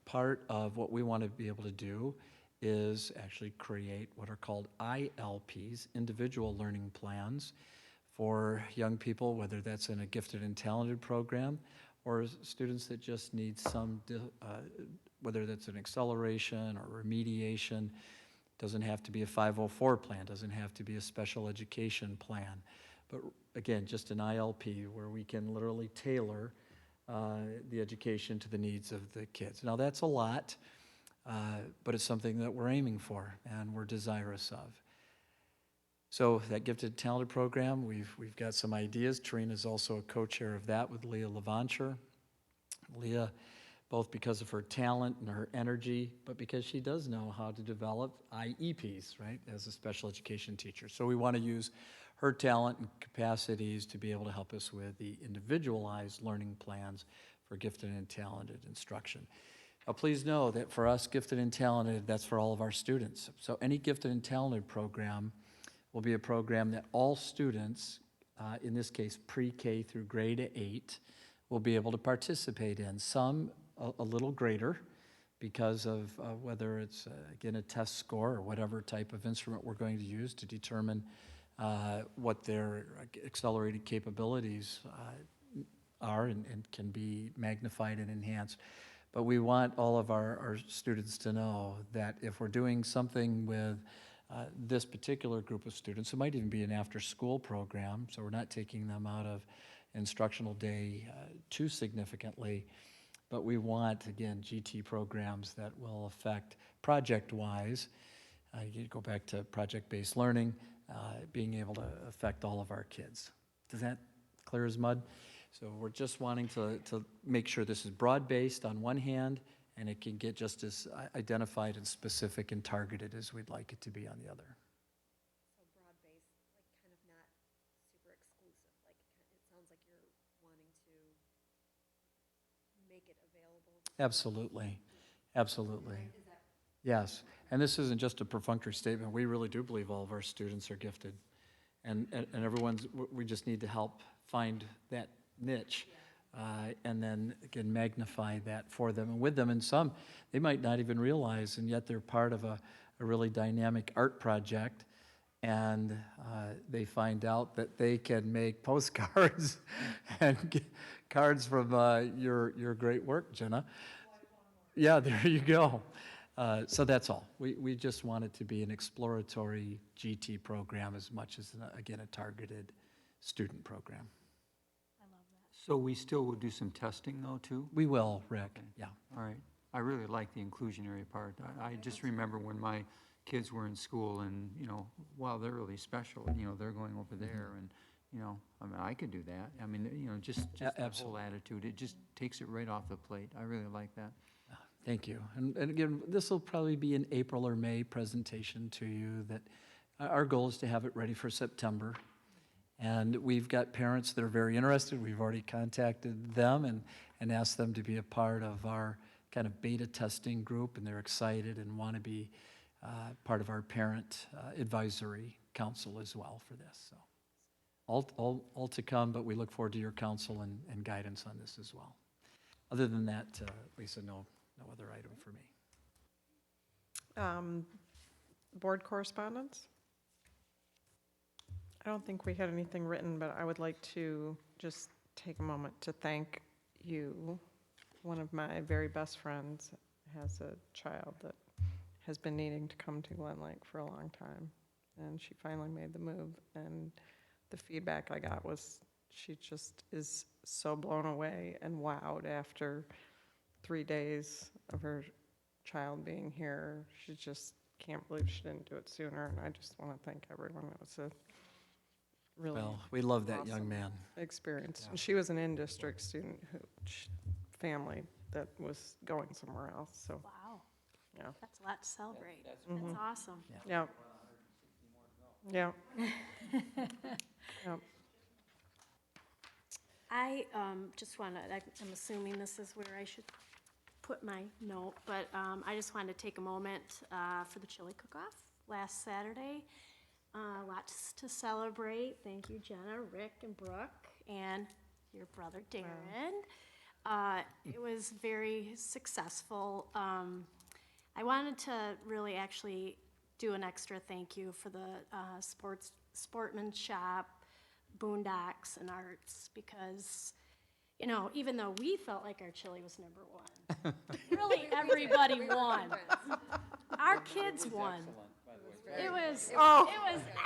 part of what we want to be able to do is actually create what are called ILPs, individual learning plans, for young people, whether that's in a gifted and talented program or students that just need some, whether that's an acceleration or remediation. Doesn't have to be a 504 plan, doesn't have to be a special education plan. But again, just an ILP where we can literally tailor the education to the needs of the kids. Now that's a lot, but it's something that we're aiming for and we're desirous of. So that gifted talented program, we've got some ideas. Tarina's also a co-chair of that with Leah Levancher. Leah, both because of her talent and her energy, but because she does know how to develop IEPs, right, as a special education teacher. So we want to use her talent and capacities to be able to help us with the individualized learning plans for gifted and talented instruction. Now, please know that for us, gifted and talented, that's for all of our students. So any gifted and talented program will be a program that all students, in this case pre-K through grade 8, will be able to participate in. Some a little greater because of whether it's, again, a test score or whatever type of instrument we're going to use to determine what their accelerated capabilities are and can be magnified and enhanced. But we want all of our students to know that if we're doing something with this particular group of students, it might even be an after-school program, so we're not taking them out of instructional day too significantly, but we want, again, GT programs that will affect project-wise, you go back to project-based learning, being able to affect all of our kids. Does that clear as mud? So we're just wanting to make sure this is broad-based on one hand, and it can get just as identified and specific and targeted as we'd like it to be on the other. So broad-based, like kind of not super exclusive, like it sounds like you're wanting to make it available. Absolutely, absolutely. Is that Yes, and this isn't just a perfunctory statement. We really do believe all of our students are gifted. And everyone's, we just need to help find that niche, and then, again, magnify that for them and with them. And some, they might not even realize, and yet they're part of a really dynamic art project, and they find out that they can make postcards and get cards from your great work, Jenna. Yeah, there you go. So that's all. We just want it to be an exploratory GT program as much as, again, a targeted student program. I love that. So we still will do some testing though, too? We will, Rick, yeah. All right. I really like the inclusionary part. I just remember when my kids were in school and, you know, wow, they're really special, and, you know, they're going over there and, you know, I mean, I could do that. I mean, you know, just that whole Absolutely. attitude, it just takes it right off the plate. I really like that. Thank you. And again, this will probably be an April or May presentation to you that our goal is to have it ready for September. And we've got parents that are very interested. We've already contacted them and asked them to be a part of our kind of beta testing group, and they're excited and want to be part of our parent advisory council as well for this. So all to come, but we look forward to your counsel and guidance on this as well. Other than that, Lisa, no other item for me. Board correspondence? I don't think we had anything written, but I would like to just take a moment to thank you. One of my very best friends has a child that has been needing to come to Glen Lake for a long time, and she finally made the move, and the feedback I got was she just is so blown away and wowed after 3 days of her child being here. She just can't believe she didn't do it sooner, and I just want to thank everyone. It was a really Well, we love that awesome young man. experience. Yeah. And she was an in-district student family that was going somewhere else, so, Wow, yeah. that's a lot to celebrate. That's Mhm. awesome. Yeah. Yeah. Yeah. I just want to, I'm assuming this is where I should put my note, but I just wanted to take a moment for the chili cook-off last Saturday. Lots to celebrate. Thank you, Jenna, Rick, and Brooke, and your brother Darren. It was very successful. I wanted to really actually do an extra thank you for the Sportsman Shop, Boondocks, and Arts, because, you know, even though we felt like our chili was number one, really everybody won. Our kids won. It was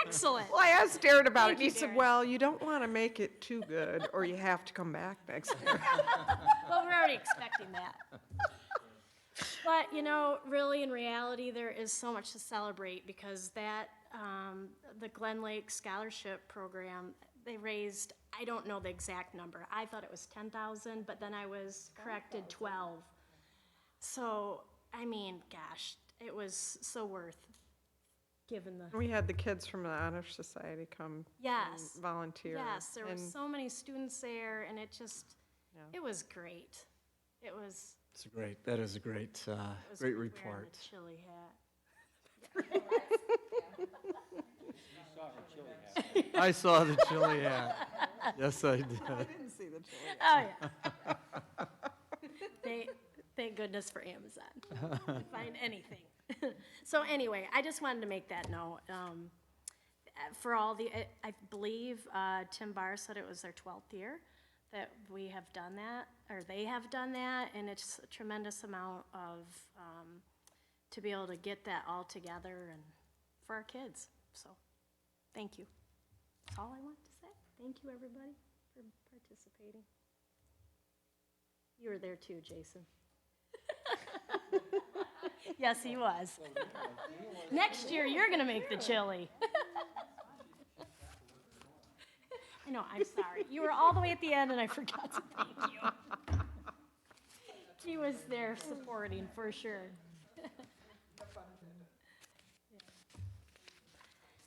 excellent. Well, I asked Darren about it, and Thank he you, said, Darren. well, you don't want to make it too good, or you have to come back next year. Well, we're already expecting that. But, you know, really, in reality, there is so much to celebrate because that, the Glen Lake Scholarship Program, they raised, I don't know the exact number. I thought it was 10,000, but then I was corrected 12. So, I mean, gosh, it was so worth given the, We had the kids from the Honor Society come yes. and volunteer. Yes, there were and- so many students there, and it just, Yeah. it was great. It was. That is a great, It was great wearing report. the chili hat. I saw the chili hat. Yes, I did. didn't see the chili. Oh, yeah. Thank goodness for Amazon. You can find anything. So anyway, I just wanted to make that note. For all the, I believe Tim Barr said it was their 12th year that we have done that, or they have done that, and it's a tremendous amount of, to be able to get that all together and for our kids. So, thank you. That's all I want to say. Thank you, everybody, for participating. You were there too, Jason. Yes, he was. Next year, you're gonna make the chili. I know, I'm sorry. You were all the way at the end and I forgot to thank you. He was there supporting, for sure.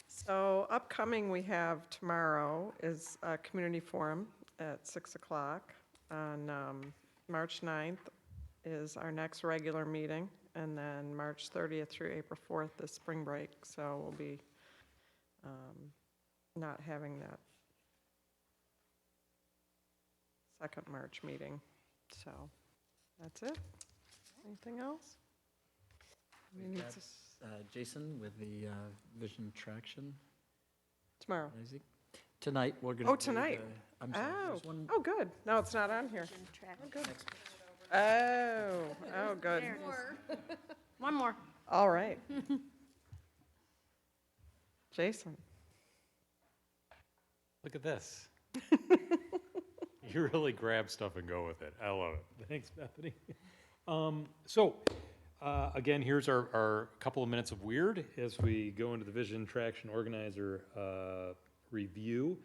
So upcoming, we have tomorrow is a community forum at 6 o'clock. On March 9th is our next regular meeting and then March 30th through April 4th is spring break, so we'll be not having that second March meeting. So that's it. Anything else? We We've need got, to Jason with the vision traction. tomorrow. Isaac. Tonight, we're going to. Oh, tonight. I'm sorry, Oh, there's one oh, good. No, it's not on here. Vision track. Oh, good. next. Oh, good. There it is. One more. All right. Jason. Look at this. You really grab stuff and go with it. I love it. Thanks, Bethany. Again, here's our couple of minutes of weird as we go into the Vision Traction Organizer review.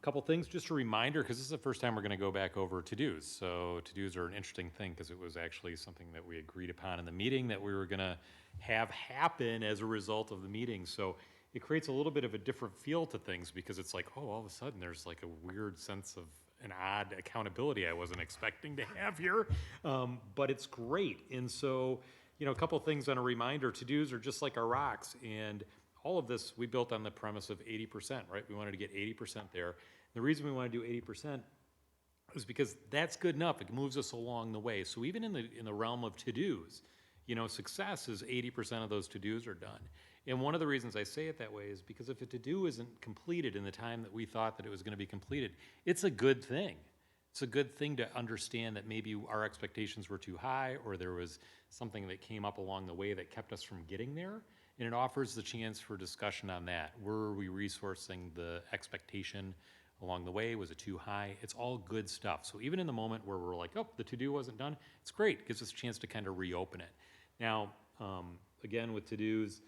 Couple things, just a reminder, because this is the first time we're going to go back over to-dos. So to-dos are an interesting thing because it was actually something that we agreed upon in the meeting that we were going to have happen as a result of the meeting. So it creates a little bit of a different feel to things because it's like, oh, all of a sudden there's like a weird sense of an odd accountability I wasn't expecting to have here, but it's great. And so, you know, a couple things on a reminder, to-dos are just like our rocks, and all of this we built on the premise of 80%, right? We wanted to get 80% there. The reason we want to do 80% is because that's good enough. It moves us along the way. So even in the realm of to-dos, you know, success is 80% of those to-dos are done. And one of the reasons I say it that way is because if a to-do isn't completed in the time that we thought that it was going to be completed, it's a good thing. It's a good thing to understand that maybe our expectations were too high or there was something that came up along the way that kept us from getting there. And it offers the chance for discussion on that. Were we resourcing the expectation along the way? Was it too high? It's all good stuff. So even in the moment where we're like, oh, the to-do wasn't done, it's great. It gives us a chance to kind of reopen it. Now, again, with to-dos,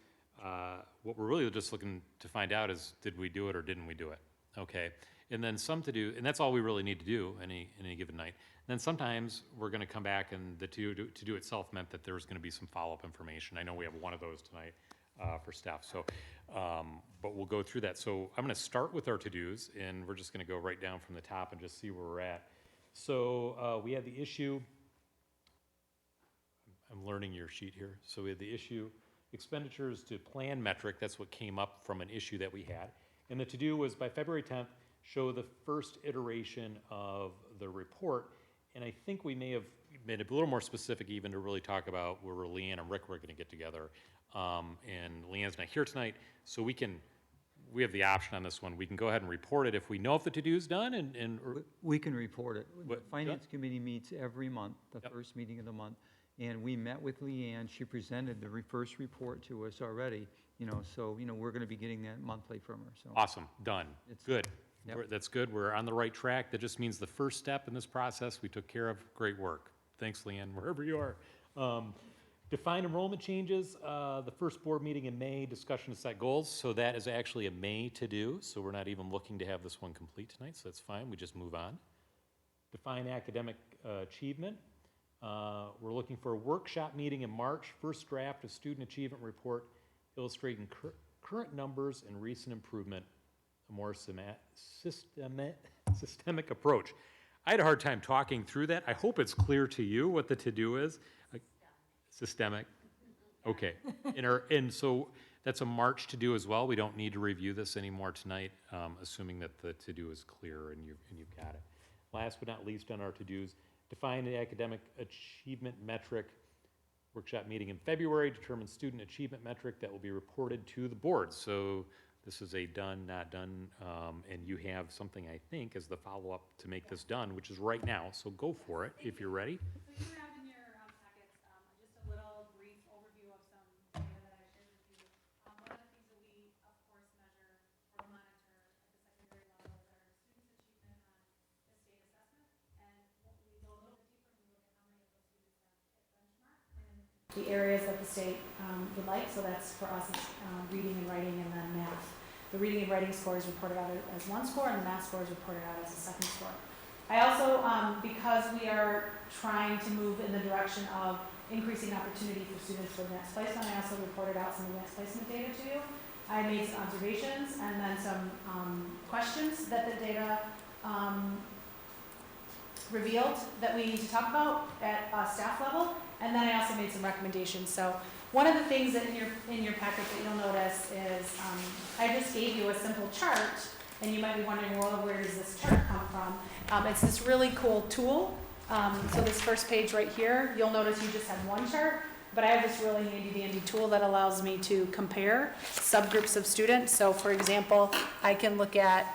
what we're really just looking to find out is, did we do it or didn't we do it? Okay. And then some to-do, and that's all we really need to do any given night. And then sometimes we're going to come back and the to-do itself meant that there's going to be some follow-up information. I know we have one of those tonight for staff. So, but we'll go through that. So I'm going to start with our to-dos, and we're just going to go right down from the top and just see where we're at. So we had the issue. I'm learning your sheet here. So we had the issue, expenditures to plan metric. That's what came up from an issue that we had. And the to-do was by February 10th, show the first iteration of the report. And I think we may have made it a little more specific even to really talk about where Leanne and Rick were going to get together. And Leanne's not here tonight, so we have the option on this one. We can go ahead and report it if we know if the to-do is done We can report it. The What? Finance Committee meets every month, the Yep. first meeting of the month. And we met with Leanne. She presented the first report to us already, you know, so, you know, we're going to be getting that monthly from her, so. Awesome, done, It's- good. Yep. That's good, we're on the right track. That just means the first step in this process we took care of. Great work. Thanks, Leanne, wherever you are. Define enrollment changes, the first board meeting in May, discussion to set goals. So that is actually a May to-do, so we're not even looking to have this one complete tonight, so that's fine, we just move on. Define academic achievement. We're looking for a workshop meeting in March, first draft of student achievement report illustrating current numbers and recent improvement, a more systemic approach. I had a hard time talking through that. I hope it's clear to you what the to-do is. Systemic. Okay. And so that's a March to-do as well. We don't need to review this anymore tonight, assuming that the to-do is clear and you've got it. Last but not least on our to-dos, define the academic achievement metric. Workshop meeting in February, determine student achievement metric that will be reported to the board. So this is a done, not done, and you have something, I think, as the follow-up to make this done, which is right now. So go for it if you're ready. So you have in your packets just a little brief overview of some data that I shared with you. One of the things that we, of course, measure or monitor at the secondary level is our students' achievement on the state assessment. And we go a little bit deeper and we look at how many of those students have hit benchmark in the areas that the state would like. So that's for us, it's reading and writing and then math. The reading and writing score is reported out as one score, and the math score is reported out as a second score. I also, because we are trying to move in the direction of increasing opportunity for students for advanced placement, I also reported out some advanced placement data to you. I made some observations and then some questions that the data revealed that we need to talk about at staff level. And then I also made some recommendations. So one of the things that in your packet that you'll notice is I just gave you a simple chart, and you might be wondering, well, where does this chart come from? It's this really cool tool. So this first page right here, you'll notice you just have one chart, but I have this really handy dandy tool that allows me to compare subgroups of students. So for example, I can look at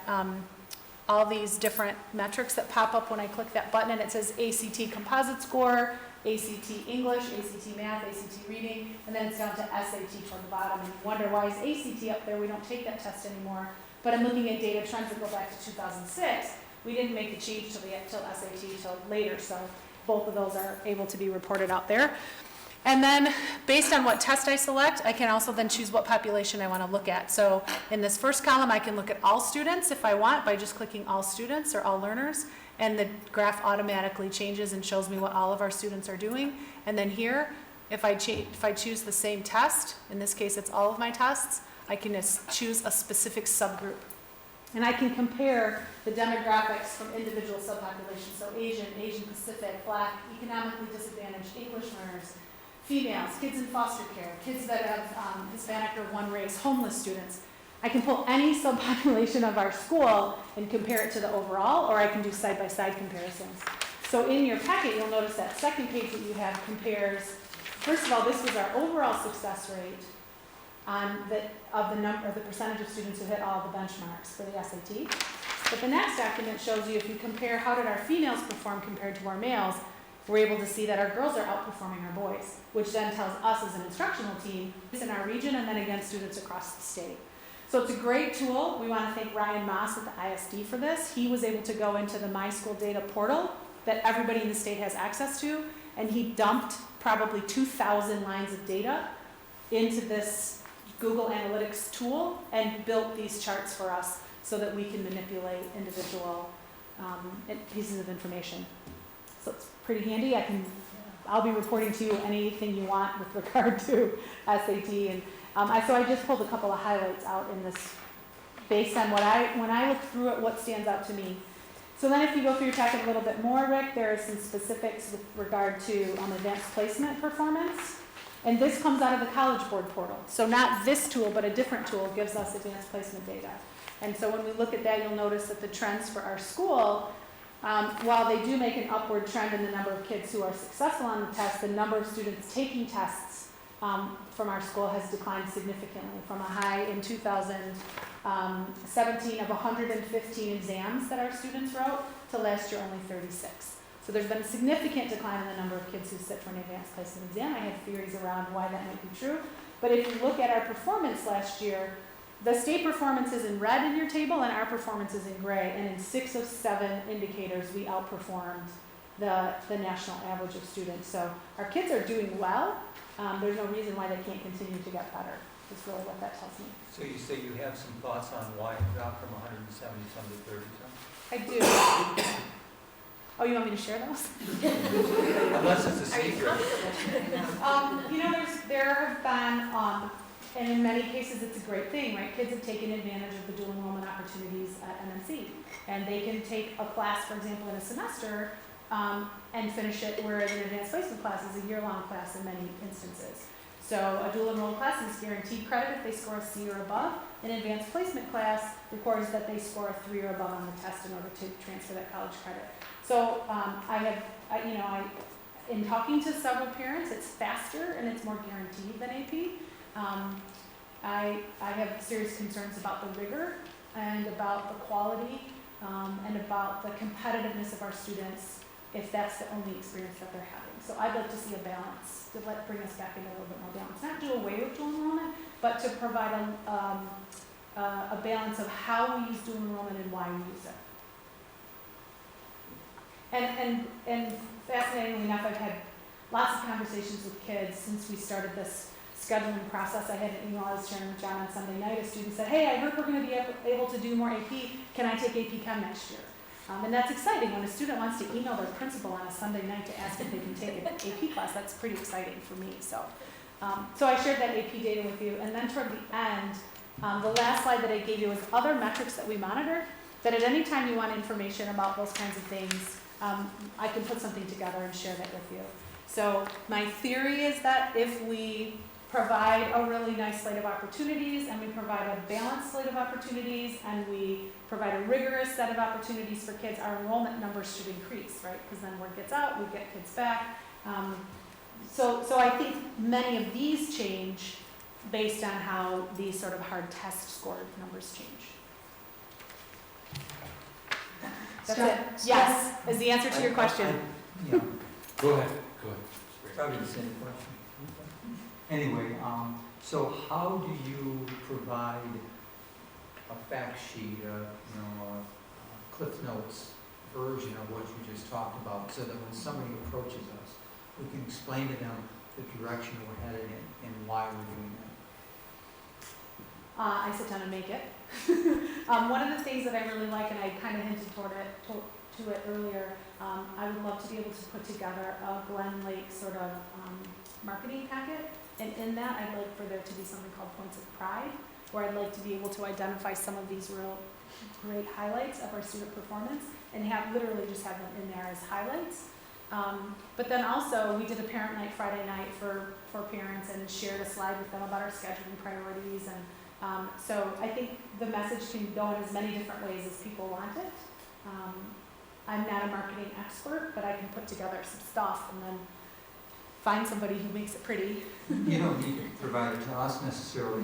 all these different metrics that pop up when I click that button, and it says ACT composite score, ACT English, ACT Math, ACT Reading, and then it's down to SAT toward the bottom. And you wonder, why is ACT up there? We don't take that test anymore. But I'm looking at data trends that go back to 2006. We didn't make the change till SAT till later, so both of those are able to be reported out there. And then based on what test I select, I can also then choose what population I want to look at. So in this first column, I can look at all students if I want by just clicking all students or all learners, and the graph automatically changes and shows me what all of our students are doing. And then here, if I choose the same test, in this case it's all of my tests, I can just choose a specific subgroup. And I can compare the demographics from individual subpopulations, so Asian Pacific, Black, economically disadvantaged, English learners, females, kids in foster care, kids that have Hispanic or one race, homeless students. I can pull any subpopulation of our school and compare it to the overall, or I can do side-by-side comparisons. So in your packet, you'll notice that second page that you have compares, first of all, this was our overall success rate on the percentage of students who hit all the benchmarks for the SAT. But the next document shows you, if you compare how did our females perform compared to our males, we're able to see that our girls are outperforming our boys, which then tells us as an instructional team in our region and then again students across the state. So it's a great tool. We want to thank Ryan Moss at the ISD for this. He was able to go into the My School Data portal that everybody in the state has access to, and he dumped probably 2,000 lines of data into this Google Analytics tool and built these charts for us so that we can manipulate individual pieces of information. So it's pretty handy. I'll be reporting to you anything you want with regard to SAT. And so I just pulled a couple of highlights out in this based on when I look through it, what stands out to me. So then if you go through your packet a little bit more, Rick, there are some specifics with regard to advanced placement performance. And this comes out of the College Board portal. So not this tool, but a different tool gives us advanced placement data. And so when we look at that, you'll notice that the trends for our school, while they do make an upward trend in the number of kids who are successful on the test, the number of students taking tests from our school has declined significantly from a high in 2017 of 115 exams that our students wrote to last year only 36. So there's been a significant decline in the number of kids who sit for an advanced placement exam. I have theories around why that might be true. But if you look at our performance last year, the state performance is in red in your table and our performance is in gray. And in 6 of 7 indicators, we outperformed the national average of students. So our kids are doing well. There's no reason why they can't continue to get better. That's really what that tells me. So you say you have some thoughts on why it dropped from 170 some to 30 some? I do. Oh, you want me to share those? Unless it's a secret. There have been, and in many cases it's a great thing, right? Kids have taken advantage of the dual enrollment opportunities at MNC. And they can take a class, for example, in a semester and finish it, whereas an advanced placement class is a year-long class in many instances. So a dual enrolled class is guaranteed credit if they score a C or above. An advanced placement class requires that they score a 3 or above on the test in order to transfer that college credit. So in talking to several parents, it's faster and it's more guaranteed than AP. I have serious concerns about the rigor and about the quality and about the competitiveness of our students if that's the only experience that they're having. So I'd like to see a balance to bring us back into a little bit more balance. Not do away with dual enrollment, but to provide a balance of how we use dual enrollment and why we use it. And fascinatingly enough, I've had lots of conversations with kids since we started this scheduling process. I had an email I was sharing with John on Sunday night. A student said, hey, I heard we're going to be able to do more AP. Can I take AP Chem next year? And that's exciting. When a student wants to email their principal on a Sunday night to ask if they can take an AP class, that's pretty exciting for me. So I shared that AP data with you. And then toward the end, the last slide that I gave you was other metrics that we monitor, that at any time you want information about those kinds of things, I can put something together and share that with you. So my theory is that if we provide a really nice slate of opportunities, and we provide a balanced slate of opportunities, and we provide a rigorous set of opportunities for kids, our enrollment numbers should increase, right? Because then word gets out, we get kids back. So I think many of these change based on how these sort of hard test score numbers change. That's it. Yes, is the answer to your question. Yeah, Go ahead. probably the same question. Anyway, so how do you provide a fact sheet, a Cliff Notes version of what you just talked about, so that when somebody approaches us, we can explain to them the direction we're headed in and why we're doing that? I sit down and make it. One of the things that I really like, and I kind of hinted to it earlier, I would love to be able to put together a Glen Lake sort of marketing packet. And in that, I'd like for there to be something called Points of Pride, where I'd like to be able to identify some of these real great highlights of our student performance and literally just have them in there as highlights. But then also, we did a parent night Friday night for parents and shared a slide with them about our scheduling priorities. And so I think the message can go in as many different ways as people want it. I'm not a marketing expert, but I can put together some stuff and then find somebody who makes it pretty. You don't need to provide it to us necessarily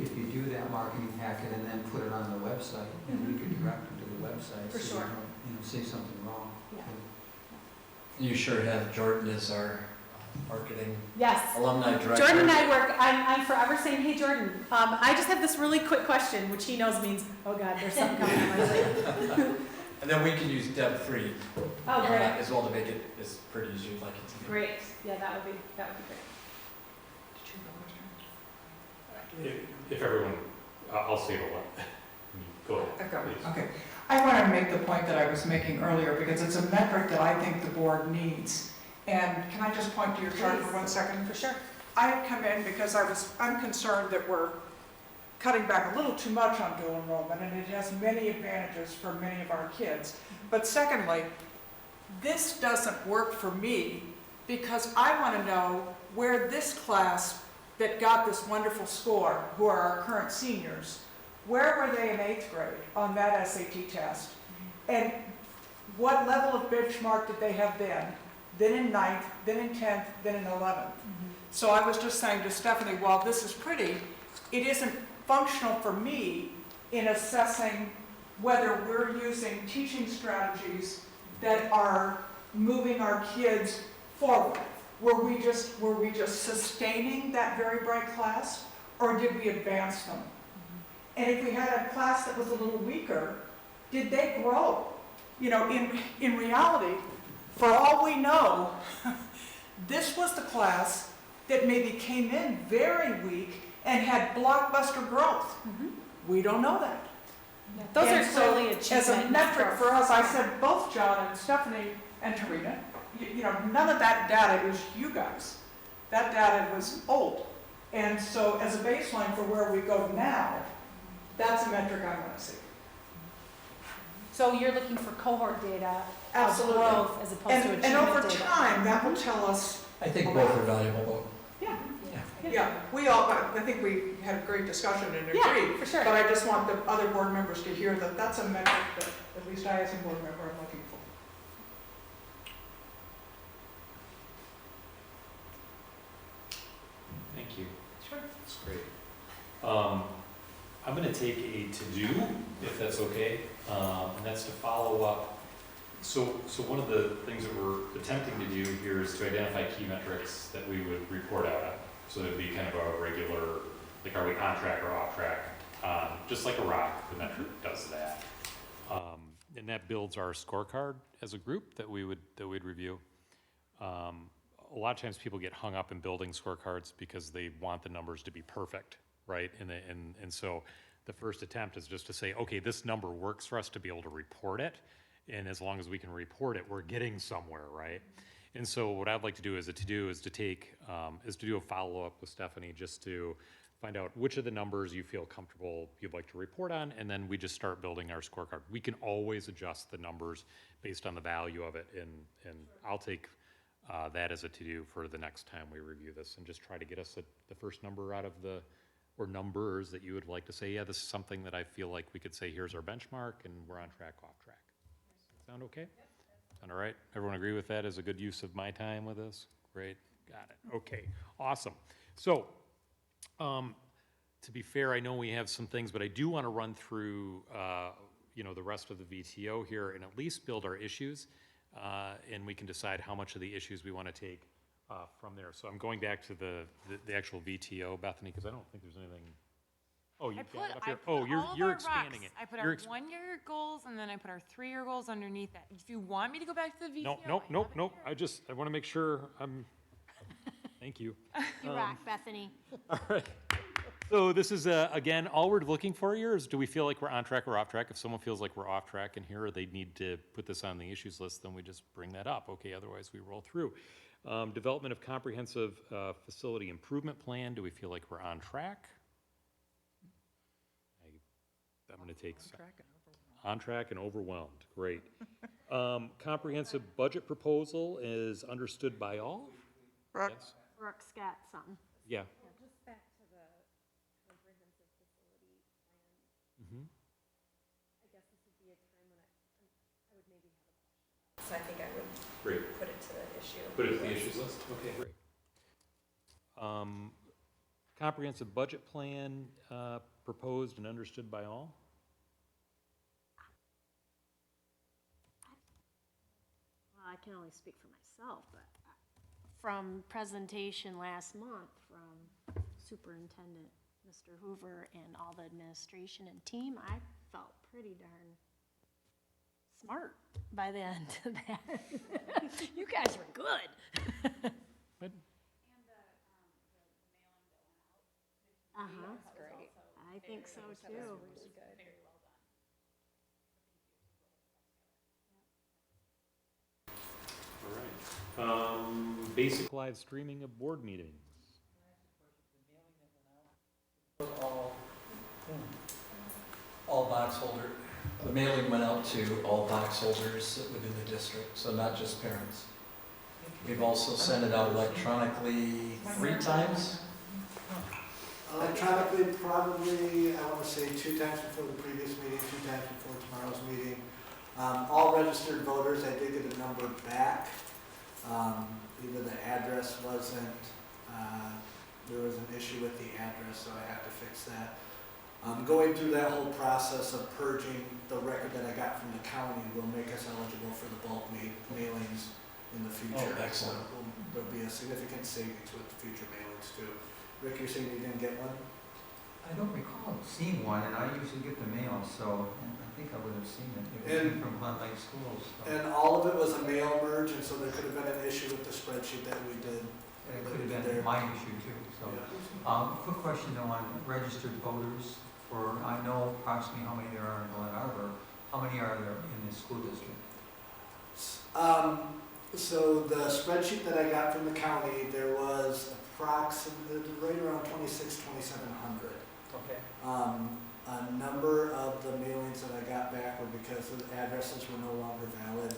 if you do that marketing packet and then put it on the website, and we could direct them to the website. For so sure. You don't, say something wrong. Yeah. You sure have Jordan as our marketing Yes. alumni director. Jordan and I work, I'm forever saying, hey Jordan, I just have this really quick question, which he knows means, oh God, there's something coming on my plate. And then we can use Deb Free Oh, great. as well to make it as pretty as you'd like it to be. Great. Yeah, that would be great. If everyone, I'll say it a lot. Go ahead. I've got it. please. Okay. I want to make the point that I was making earlier because it's a metric that I think the board needs. And can I just point to your chart for 1 second? For sure. I come in because I'm concerned that we're cutting back a little too much on dual enrollment, and it has many advantages for many of our kids. But secondly, this doesn't work for me because I want to know where this class that got this wonderful score, who are our current seniors, where were they in 8th grade on that SAT test? And what level of benchmark did they have then in 9th, then in 10th, then in 11th? So I was just saying to Stephanie, while this is pretty, it isn't functional for me in assessing whether we're using teaching strategies that are moving our kids forward. Were we just sustaining that very bright class, or did we advance them? And if we had a class that was a little weaker, did they grow? You know, in reality, for all we know, this was the class that maybe came in very weak and had blockbuster growth. We don't know that. Yeah. Those And are so, clearly achievement. as a metric for us, I said both John and Stephanie and Tarina, you know, none of that data is you guys. That data was old. And so as a baseline for where we go now, that's a metric I want to see. So you're looking for cohort data Absolutely. of growth as opposed to achievement And over data. time, that will tell us. I think both are valuable. Yeah. Yeah, I think we had a great discussion and agreed. Yeah, for sure. But I just want the other board members to hear that that's a metric that at least I as a board member am looking for. Thank you. Sure. That's great. I'm going to take a to-do, if that's okay, and that's to follow up. So one of the things that we're attempting to do here is to identify key metrics that we would report out on. So it'd be kind of a regular, like are we on track or off track? Just like a rock, the metric does that. And that builds our scorecard as a group that we'd review. A lot of times people get hung up in building scorecards because they want the numbers to be perfect, right? And so the first attempt is just to say, okay, this number works for us to be able to report it. And as long as we can report it, we're getting somewhere, right? And so what I'd like to do as a to-do is to do a follow-up with Stephanie just to find out which of the numbers you feel comfortable you'd like to report on, and then we just start building our scorecard. We can always adjust the numbers based on the value of it, and I'll take that as a to-do for the next time we review this, and just try to get us the first number out of or numbers that you would like to say, yeah, this is something that I feel like we could say, here's our benchmark, and we're on track, off track. Sound okay? Sound all right? Everyone agree with that as a good use of my time with this? Great, got it. Okay, awesome. So, to be fair, I know we have some things, but I do want to run through, the rest of the VTO here and at least build our issues, and we can decide how much of the issues we want to take from there. So I'm going back to the actual VTO, Bethany, because I don't think there's anything. Oh, you've got it up here. Oh, you're expanding it. I put You're our 1-year goals and then I put our 3-year goals underneath that. If you want me to go back to the VTO, Nope. I want to make sure I'm. Thank you. You rock, Bethany. All right. So this is, again, all we're looking for here is, do we feel like we're on track or off track? If someone feels like we're off track in here, or they need to put this on the issues list, then we just bring that up. Okay, otherwise we roll through. Development of comprehensive facility improvement plan. Do we feel like we're on track? I'm going to take on track and overwhelmed. Great. Comprehensive budget proposal is understood by all? Yes? Brooke's got something. Yeah. Just back to the comprehensive facility plan. Mm-hmm. I guess this would be a time when I would maybe have a question. So I think I would Great. put it to the issue. Put it to the issues list? Okay, great. Comprehensive budget plan proposed and understood by all? Well, I can only speak for myself, but from presentation last month from Superintendent Mr. Hoover and all the administration and team, I felt pretty darn smart by the end of that. You guys were good. Good. That's great. I think so too. All right. Basic live streaming of board meetings. All box holder, the mailing went out to all box holders within the district, so not just parents. We've also sent it out electronically 3 times. Electronically, probably, I want to say 2 times before the previous meeting, 2 times before tomorrow's meeting. All registered voters, I did get a number back. Either the address wasn't, there was an issue with the address, so I have to fix that. Going through that whole process of purging the record that I got from the county will make us eligible for the bulk mailings in the future. Oh, excellent. So there'll be a significant savings with future mailings too. Rick, you're saying you didn't get one? I don't recall seeing one, and I usually get the mail, so I think I would have seen it. It came from Glen Lake Schools. So. And all of it was a mail merge, and so there could have been an issue with the spreadsheet that we did. And it could have been my issue too. So, Yeah. quick question though on registered voters. I know approximately how many there are in Glen Arbor. How many are there in the school district? So the spreadsheet that I got from the county, there was approximately right around 2,700. Okay. A number of the mailings that I got back were because the addresses were no longer valid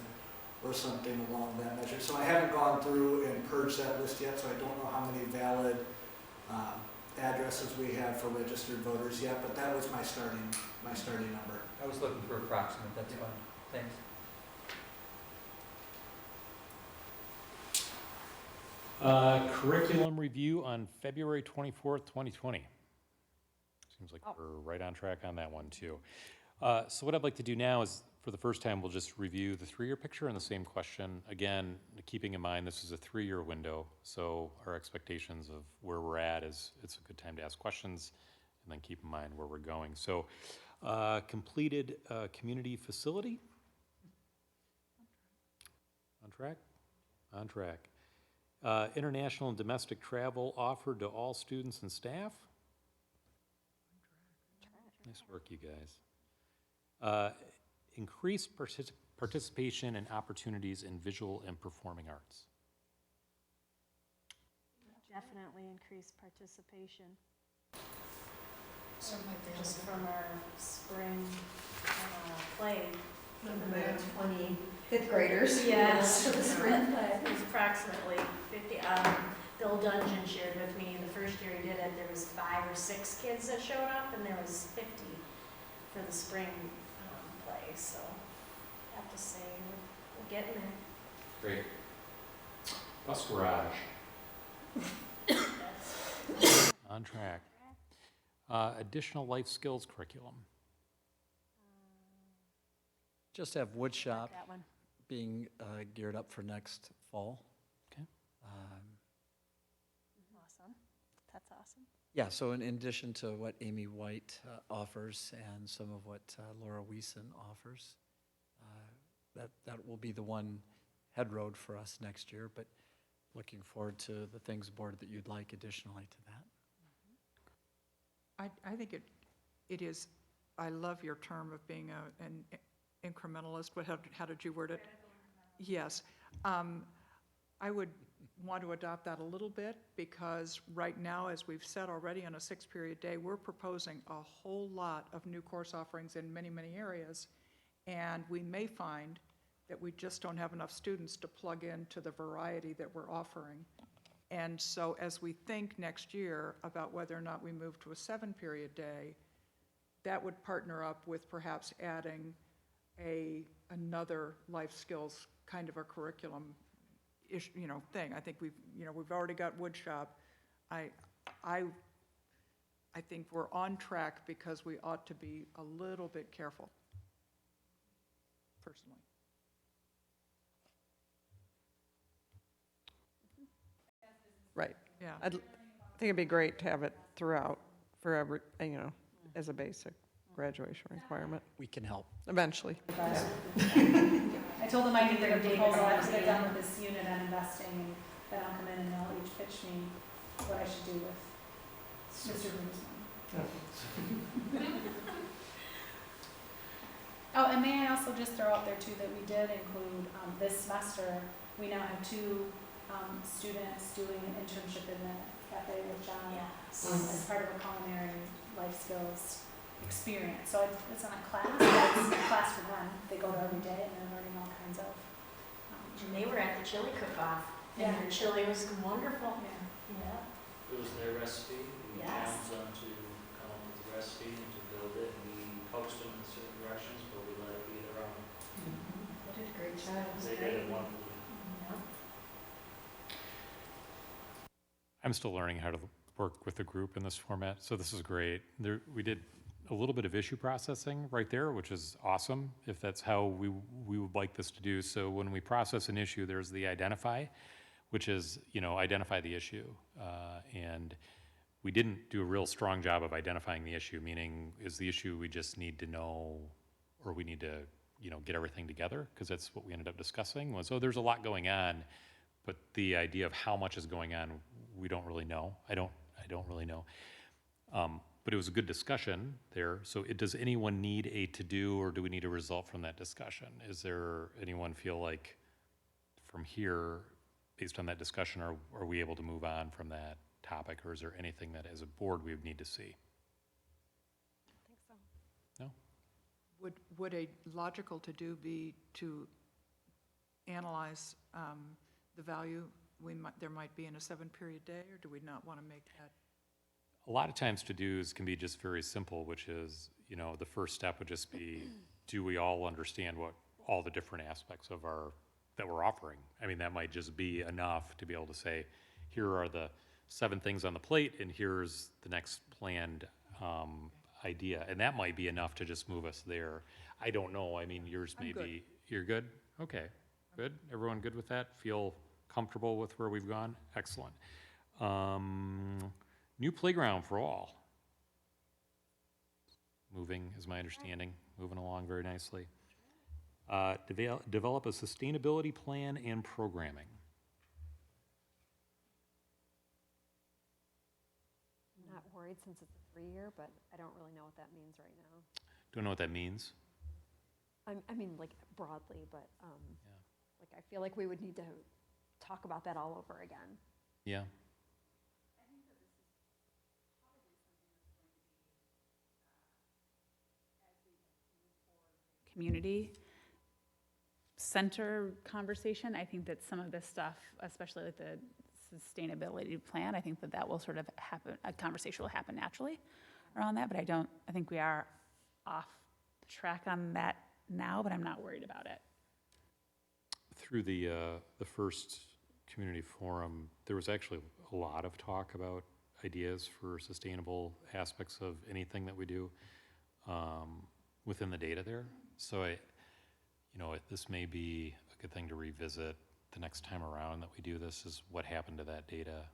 or something along that measure. So I haven't gone through and purged that list yet, so I don't know how many valid addresses we have for registered voters yet, but that was my starting number. I was looking for approximate. That's fine. Thanks. Curriculum review on February 24th, 2020. Seems like we're right on track on that one too. So what I'd like to do now is, for the first time, we'll just review the 3-year picture and the same question. Again, keeping in mind this is a 3-year window, so our expectations of where we're at is it's a good time to ask questions, and then keep in mind where we're going. So completed community facility? On track? On track. International and domestic travel offered to all students and staff? Nice work, you guys. Increased participation and opportunities in visual and performing arts. Definitely increased participation. Just from our spring play. The 20 5th graders. Yes. For the spring play. It was approximately 50. Bill Dungeon shared with me the first year he did it, there was 5 or 6 kids that showed up, and there was 50 for the spring play. So I have to say we're getting there. Great. Bus garage. On track. Additional life skills curriculum. Just have wood shop That one. being geared up for next fall. Okay. Awesome. That's awesome. Yeah, so in addition to what Amy White offers and some of what Laura Wiesen offers, that will be the one head road for us next year, but looking forward to the things, board, that you'd like additionally to that. I think it is, I love your term of being an incrementalist, but how did you word it? Yes. I would want to adopt that a little bit, because right now, as we've said already, on a 6-period day, we're proposing a whole lot of new course offerings in many, many areas, and we may find that we just don't have enough students to plug into the variety that we're offering. And so as we think next year about whether or not we move to a 7-period day, that would partner up with perhaps adding another life skills kind of a curriculum thing. I think we've already got wood shop. I think we're on track, because we ought to be a little bit careful, personally. Right. Yeah. I think it'd be great to have it throughout for every, as a basic graduation requirement, We can help. eventually. Yeah. I told them I need their proposal after they're done with this unit on investing, and then I'll come in and they'll each pitch me what I should do with Mr. Groom's money. Oh, and may I also just throw out there too that we did include, this semester, we now have 2 students doing an internship in the cafe with John as part of a culinary life skills experience. So it's not a class, but it's a class for them. They go to every day and they're learning all kinds of. And they were at the chili cook-off, and Yeah. their chili was wonderful. Yeah. It was their recipe, we Yes. challenged them to come up with the recipe and to build it, and we coached them in certain directions, but we let it be their own. They did a great job. It was They great. did it wonderfully. Yeah. I'm still learning how to work with the group in this format, so this is great. We did a little bit of issue processing right there, which is awesome, if that's how we would like this to do. So when we process an issue, there's the identify, which is, identify the issue. And we didn't do a real strong job of identifying the issue, meaning, is the issue we just need to know, or we need to, get everything together? Because that's what we ended up discussing, was, there's a lot going on, but the idea of how much is going on, we don't really know. I don't really know. But it was a good discussion there. So does anyone need a to-do, or do we need a result from that discussion? Is there anyone feel like from here, based on that discussion, are we able to move on from that topic, or is there anything that as a board we would need to see? I think so. No? Would a logical to-do be to analyze the value there might be in a 7-period day, or do we not want to make that? A lot of times to-dos can be just very simple, which is, the first step would just be, do we all understand what all the different aspects of that we're offering? I mean, that might just be enough to be able to say, here are the 7 things on the plate, and here's the next planned idea. And that might be enough to just move us there. I don't know. I mean, yours may be, you're good? Okay, good. Everyone good with that? Feel comfortable with where we've gone? Excellent. New playground for all. Moving, is my understanding, moving along very nicely. Develop a sustainability plan and programming. I'm not worried since it's a 3-year, but I don't really know what that means right now. Don't know what that means. I mean, like broadly, but like I feel like we would need to talk about that all over again. Yeah. Community. center conversation. I think that some of this stuff, especially like the sustainability plan, I think that that will sort of happen, a conversation will happen naturally around that, but I think we are off track on that now, but I'm not worried about it. Through the first community forum, there was actually a lot of talk about ideas for sustainable aspects of anything that we do within the data there. So this may be a good thing to revisit the next time around that we do this, is what happened to that data,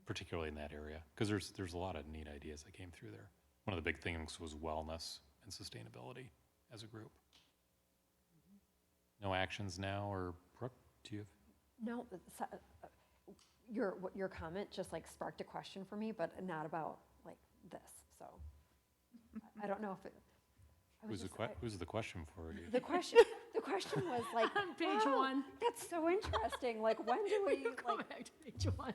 particularly in that area. Because there's a lot of neat ideas that came through there. One of the big things was wellness and sustainability as a group. No actions now, or Brooke, do you have? No, your comment just like sparked a question for me, but not about like this, so. I don't know if it. Who's the question for you? The question was like. On page wow, one. That's so interesting, like when do we, Go like. back to page one.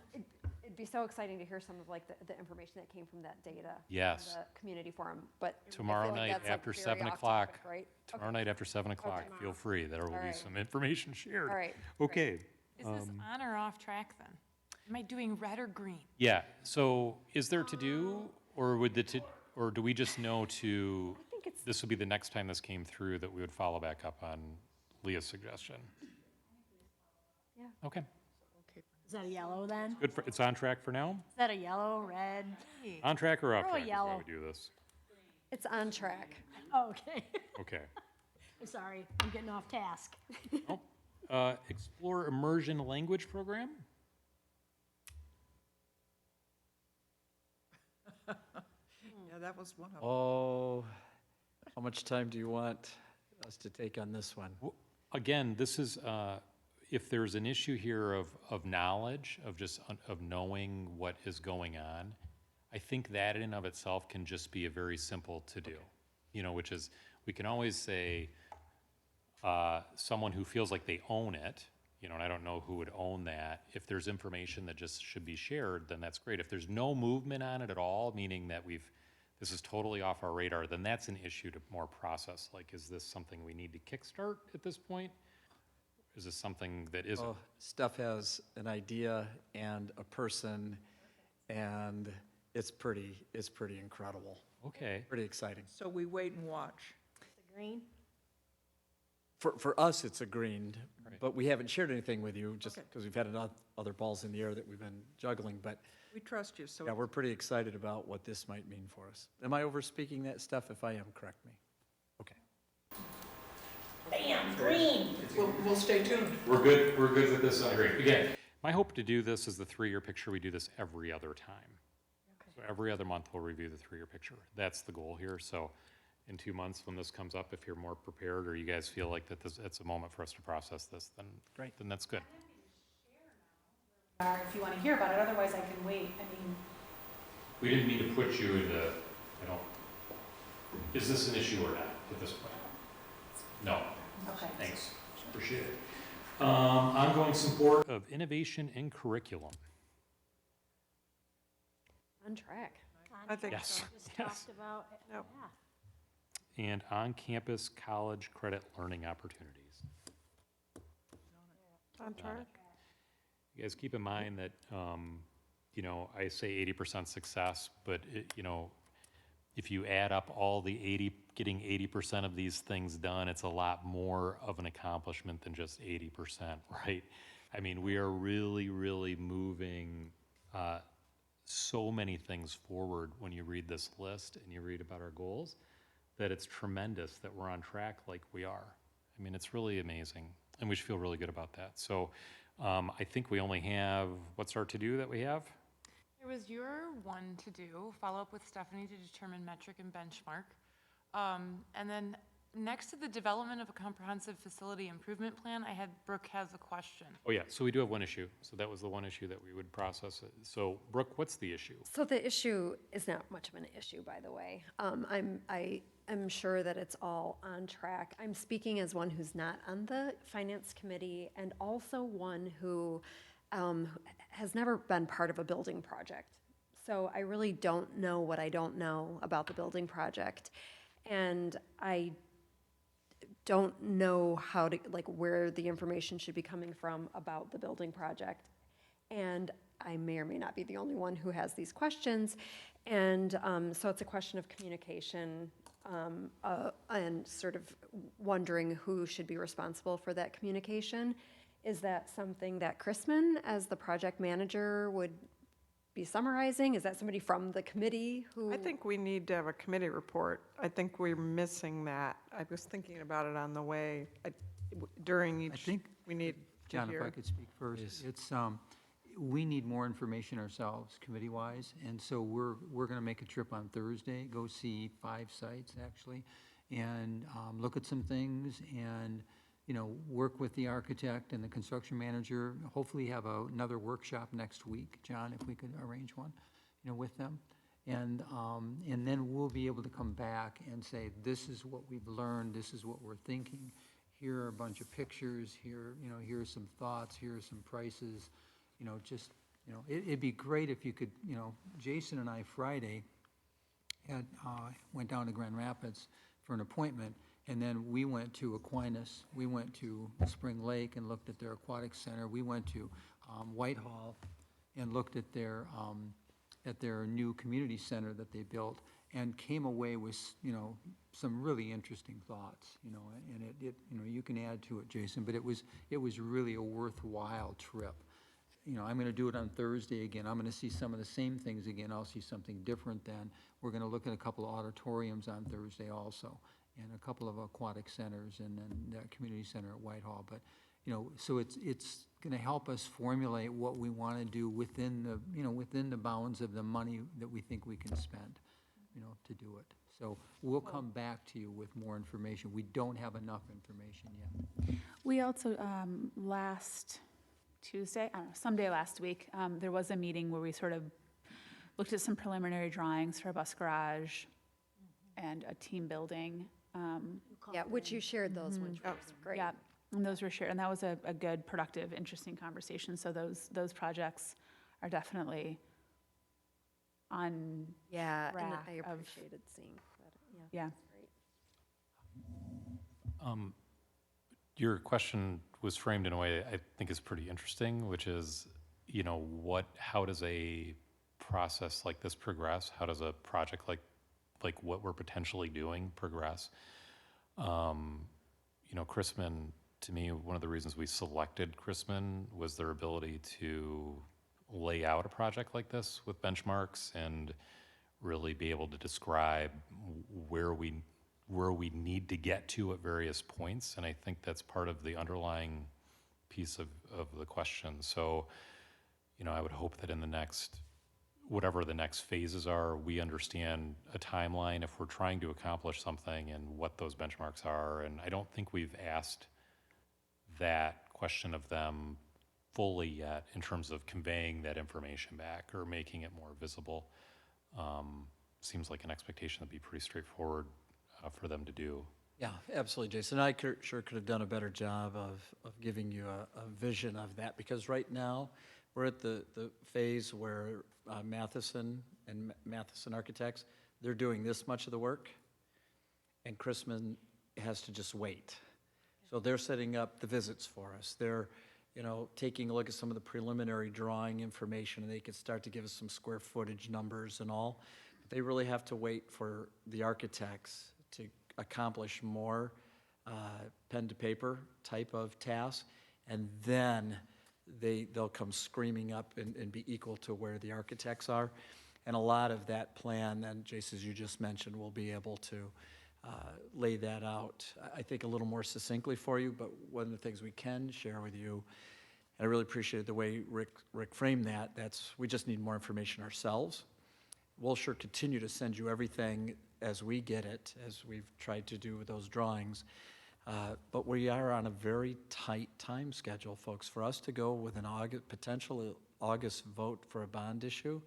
It'd be so exciting to hear some of like the information that came from that data. Yes. from the community forum, but. I Tomorrow feel like night that's, like, after very 7 off o'clock. topic, right? Tomorrow night after 7 o'clock, Okay. feel free. There will All be right. some information shared. All right. Okay. Is this on or off track then? Am I doing red or green? Yeah, so is there to do, or or do we just know to, I think it's. this would be the next time this came through that we would follow back up on Leah's suggestion? Yeah. Okay, Is that a yellow then? good, it's on track for now? Is that a yellow, red? On track or off Throw a track is why yellow. we do this? It's on track. Oh, okay. Okay. I'm sorry, I'm getting off task. Explore Immersion Language Program? Yeah, that was one of them. Oh, how much time do you want us to take on this one? Again, this is, if there's an issue here of knowledge, of knowing what is going on, I think that in and of itself can just be a very simple to-do. Which is, we can always say, someone who feels like they own it, and I don't know who would own that. If there's information that just should be shared, then that's great. If there's no movement on it at all, meaning that this is totally off our radar, then that's an issue to more process. Like, is this something we need to kickstart at this point? Is this something that isn't? Well, Steph has an idea and a person, and it's pretty incredible. Okay. Pretty exciting. So we wait and watch. The green? For us, it's a green, Right. but we haven't shared anything with you, just Okay. because we've had other balls in the air that we've been juggling. But We trust you, so. yeah, we're pretty excited about what this might mean for us. Am I overspeaking that, Steph? If I am, correct me. Okay. Bam, green. We'll stay tuned. We're good with this on green. Again, my hope to do this is the 3-year picture. We do this every other time. So every other month, we'll review the 3-year picture. That's the goal here. So in 2 months, when this comes up, if you're more prepared or you guys feel like it's a moment for us to process this, then great, then that's good. Or if you want to hear about it, otherwise I can wait. I mean, We didn't mean to put you into, is this an issue or not at this point? No. okay. Thanks. Appreciate it. Ongoing support of innovation in curriculum. On track. I think Yes. so. Just Yes. talked about, Yep. yeah. And on-campus college credit learning opportunities. On track? You guys keep in mind that, I say 80% success, but if you add up all the getting 80% of these things done, it's a lot more of an accomplishment than just 80%, right? I mean, we are really, really moving so many things forward when you read this list and you read about our goals, that it's tremendous that we're on track like we are. I mean, it's really amazing, and we should feel really good about that. So I think we only have, what's our to-do that we have? There was your one to do, follow up with Stephanie to determine metric and benchmark. And then next to the development of a comprehensive facility improvement plan, I had Brooke has a question. Oh, yeah, so we do have one issue. So that was the one issue that we would process. So Brooke, what's the issue? So the issue is not much of an issue, by the way. I am sure that it's all on track. I'm speaking as one who's not on the finance committee and also one who has never been part of a building project. So I really don't know what I don't know about the building project. And I don't know how to, like, where the information should be coming from about the building project. And I may or may not be the only one who has these questions. And so it's a question of communication and sort of wondering who should be responsible for that communication. Is that something that Chrisman, as the project manager, would be summarizing? Is that somebody from the committee who? I think we need to have a committee report. I think we're missing that. I was thinking about it on the way. During each, I think, we need to John, if I hear. could speak first, Please. it's, we need more information ourselves, committee-wise, and so we're gonna make a trip on Thursday, go see 5 sites, actually, and look at some things, and, you know, work with the architect and the construction manager, hopefully have another workshop next week, John, if we could arrange one, you know, with them. And then we'll be able to come back and say, this is what we've learned, this is what we're thinking. Here are a bunch of pictures, here, you know, here are some thoughts, here are some prices. You know, just, you know, it'd be great if you could, you know, Jason and I Friday went down to Grand Rapids for an appointment, and then we went to Aquinas, we went to Spring Lake and looked at their aquatic center, we went to Whitehall and looked at their new community center that they built, and came away with, you know, some really interesting thoughts, you know, and it you know, you can add to it, Jason, but it was really a worthwhile trip. You know, I'm going to do it on Thursday again. I'm going to see some of the same things again. I'll see something different then. We're going to look at a couple of auditoriums on Thursday also, and a couple of aquatic centers, and then that community center at Whitehall. But, you know, so it's going to help us formulate what we want to do within the, you know, within the bounds of the money that we think we can spend, you know, to do it. So we'll come back to you with more information. We don't have enough information yet. We also, last Tuesday, I don't know, someday last week, there was a meeting where we sort of looked at some preliminary drawings for a bus garage and a team building. Yeah, which you shared those, which was great. Yeah, and those were shared, and that was a good, productive, interesting conversation. So those projects are definitely on Yeah, and track I of- appreciated seeing that. Yeah. that's great. Your question was framed in a way I think is pretty interesting, which is, you know, how does a process like this progress? How does a project like what we're potentially doing progress? You know, Chrisman, to me, one of the reasons we selected Chrisman was their ability to lay out a project like this with benchmarks and really be able to describe where we need to get to at various points. And I think that's part of the underlying piece of the question. So, you know, I would hope that in the next, whatever the next phases are, we understand a timeline if we're trying to accomplish something and what those benchmarks are. And I don't think we've asked that question of them fully yet in terms of conveying that information back or making it more visible. Seems like an expectation that'd be pretty straightforward for them to do. Yeah, absolutely, Jason. I sure could have done a better job of giving you a vision of that, because right now, we're at the phase where Matheson and Matheson Architects, they're doing this much of the work, and Chrisman has to just wait. So they're setting up the visits for us. They're, you know, taking a look at some of the preliminary drawing information, and they can start to give us some square footage numbers and all. But they really have to wait for the architects to accomplish more pen to paper type of tasks, and then they'll come screaming up and be equal to where the architects are. And a lot of that plan, then, Jason, as you just mentioned, we'll be able to lay that out, I think, a little more succinctly for you. But one of the things we can share with you, and I really appreciate the way Rick framed that, we just need more information ourselves. We'll sure continue to send you everything as we get it, as we've tried to do with those drawings. But we are on a very tight time schedule, folks. For us to go with an potential August vote for a bond issue,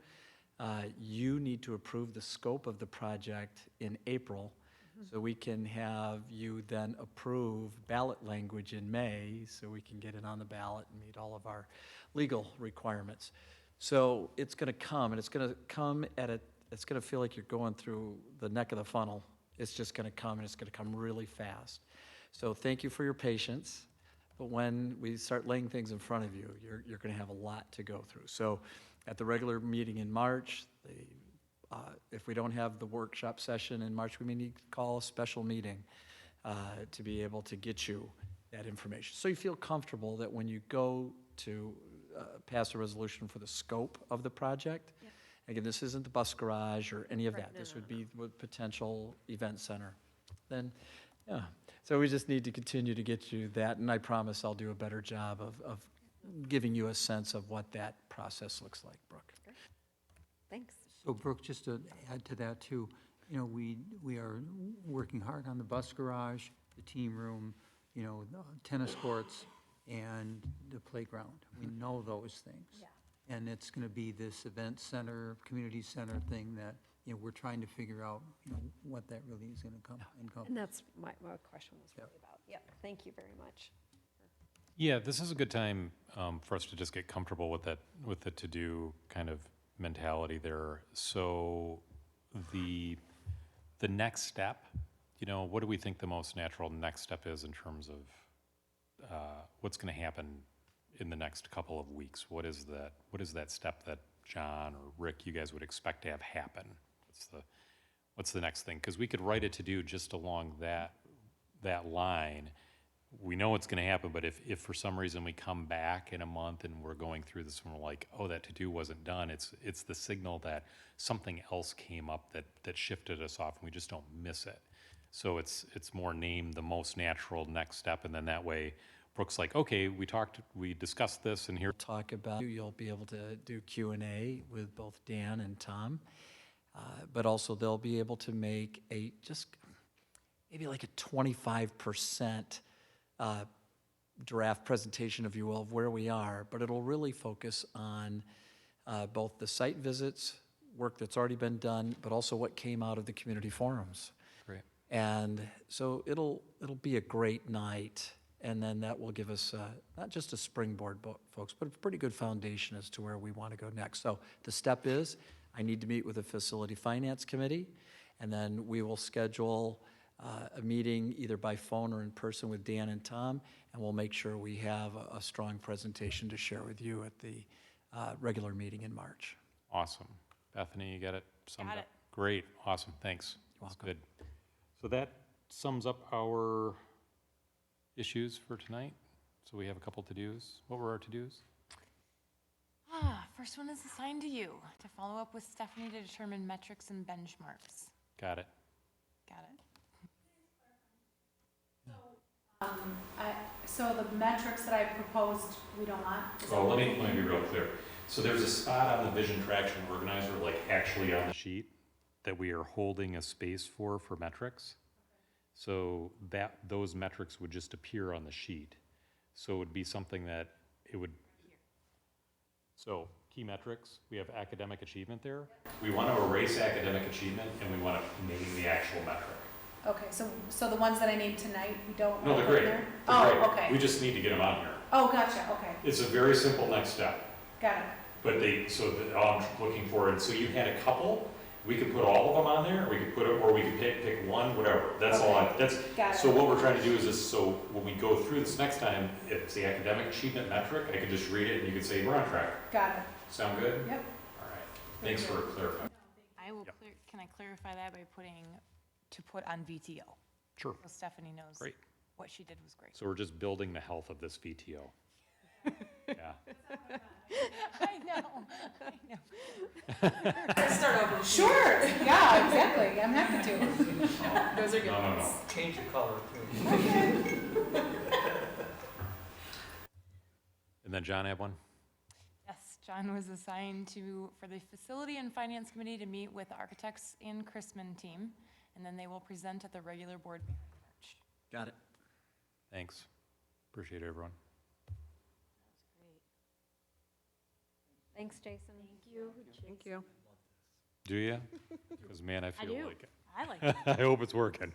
you need to approve the scope of the project in April, so we can have you then approve ballot language in May, so we can get it on the ballot and meet all of our legal requirements. So it's going to come, and it's going to come it's going to feel like you're going through the neck of the funnel. It's just going to come, and it's going to come really fast. So thank you for your patience. But when we start laying things in front of you, you're going to have a lot to go through. So at the regular meeting in March, if we don't have the workshop session in March, we may need to call a special meeting to be able to get you that information. So you feel comfortable that when you go to pass a resolution for the scope of the project, Yep. again, this isn't the bus garage or any of Right, that. no, This no, would no. be with potential event center. Then, yeah. So we just need to continue to get you that, and I promise I'll do a better job of giving you a sense of what that process looks like, Brooke. Thanks. So Brooke, just to add to that too, you know, we are working hard on the bus garage, the team room, you know, the tennis courts, and the playground. We know those things. Yeah. And it's going to be this event center, community center thing that, you know, we're trying to figure out, you know, what that really is going to come encompass. And that's my question was really about. Yep, thank you very much. Yeah, this is a good time for us to just get comfortable with the to-do kind of mentality there. So the next step, you know, what do we think the most natural next step is in terms of what's going to happen in the next couple of weeks? What is that step that John or Rick, you guys would expect to have happen? What's the next thing? Because we could write a to-do just along that line. We know it's going to happen, but if for some reason we come back in a month and we're going through this and we're like, oh, that to-do wasn't done, it's the signal that something else came up that shifted us off and we just don't miss it. So it's more named the most natural next step, and then that way Brooke's like, okay, we discussed this, and here. Talk about, you'll be able to do Q&A with both Dan and Tom, but also they'll be able to make maybe like a 25% draft presentation, if you will, of where we are, but it'll really focus on both the site visits, work that's already been done, but also what came out of the community forums. Great. And so it'll be a great night, and then that will give us not just a springboard, folks, but a pretty good foundation as to where we want to go next. So the step is, I need to meet with the Facility Finance Committee, and then we will schedule a meeting either by phone or in person with Dan and Tom, and we'll make sure we have a strong presentation to share with you at the regular meeting in March. Awesome. Bethany, you got it summed Got up? it. Great, awesome, thanks. You're That's welcome. good. So that sums up our issues for tonight. So we have a couple to-dos. What were our to-dos? First one is assigned to you, to follow up with Stephanie to determine metrics and benchmarks. Got it. Got it. So the metrics that I proposed, we don't want? Is Well, that- let me be real clear. So there's a spot on the vision traction organizer, like actually on the sheet, that we are holding a space for metrics. So those metrics would just appear on the sheet. So it would be something that it would, so key metrics, we have academic achievement there. We want to erase academic achievement and we want to name the actual metric. Okay, so the ones that I named tonight, we don't? No, they're put in great. there? They're Oh, great. okay. We just need to get them on here. Oh, gotcha, okay, It's a very simple next step. got it. But all I'm looking for, and so you had a couple, we could put all of them on there, or we could put it, or we could pick one, whatever. That's all Got it. so what we're trying to do is this, so when we go through this next time, if it's the academic achievement metric, I can just read it and you can say, we're on track. Got it, Sound good? yep. All right. Thanks for clarifying. I will can I clarify that by to put on VTO? Sure. So Stephanie knows Great. what she did was great. So we're just building the health of this VTO. Yeah. I know. Start over. Sure, yeah, exactly, I'm happy to. Those are good No. ones. Change the color too. And then John had one? Yes, John was assigned for the Facility and Finance Committee to meet with the architects and Chrisman team, and then they will present at the regular board meeting in March. Got it. Thanks. Appreciate it, everyone. Thanks, Jason. Thank you. Thank you. Do you? Because man, I I feel do. like I like it. I hope it's working.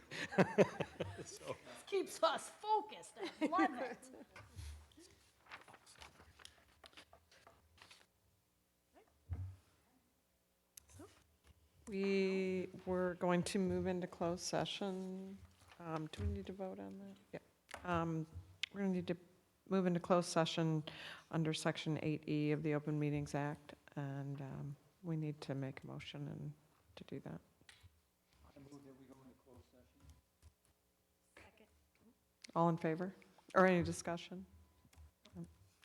So. Keeps us focused. I love it. We were going to move into closed session. Do we need to vote on that? Yeah. We're going to need to move into closed session under Section 8E of the Open Meetings Act, and we need to make a motion and to do that. I move that we go into closed session. Second. All in favor? Or any discussion?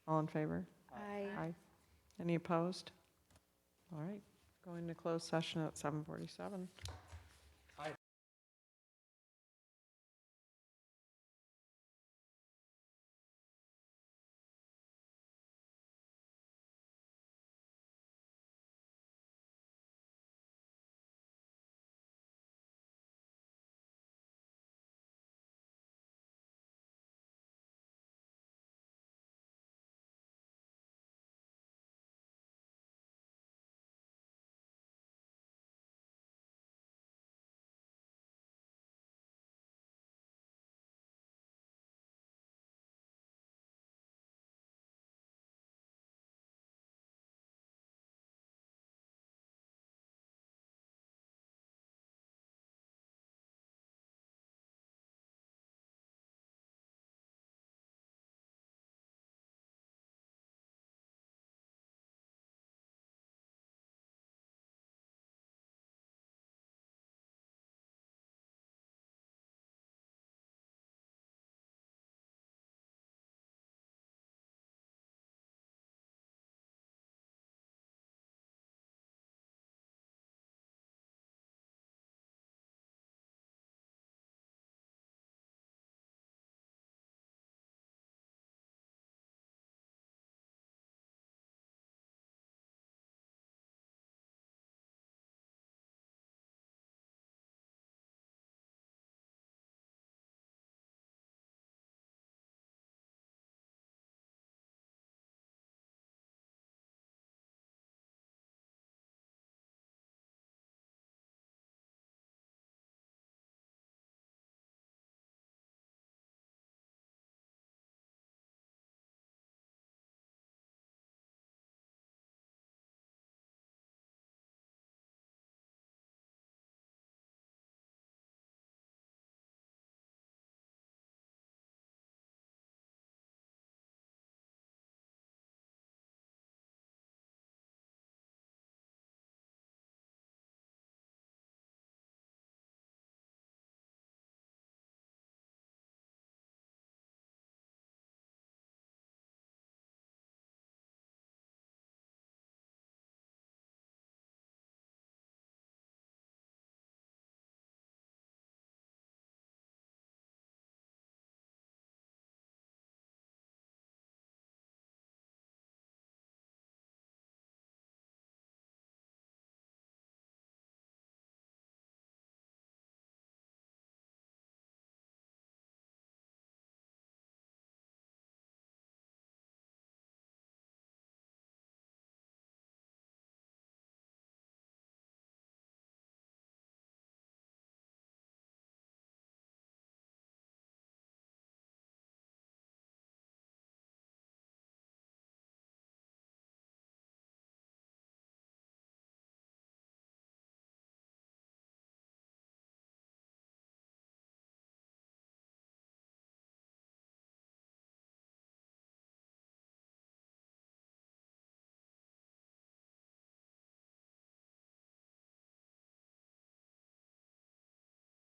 All in favor? Aye. Aye. Any opposed? All right, going to closed session at 7:47.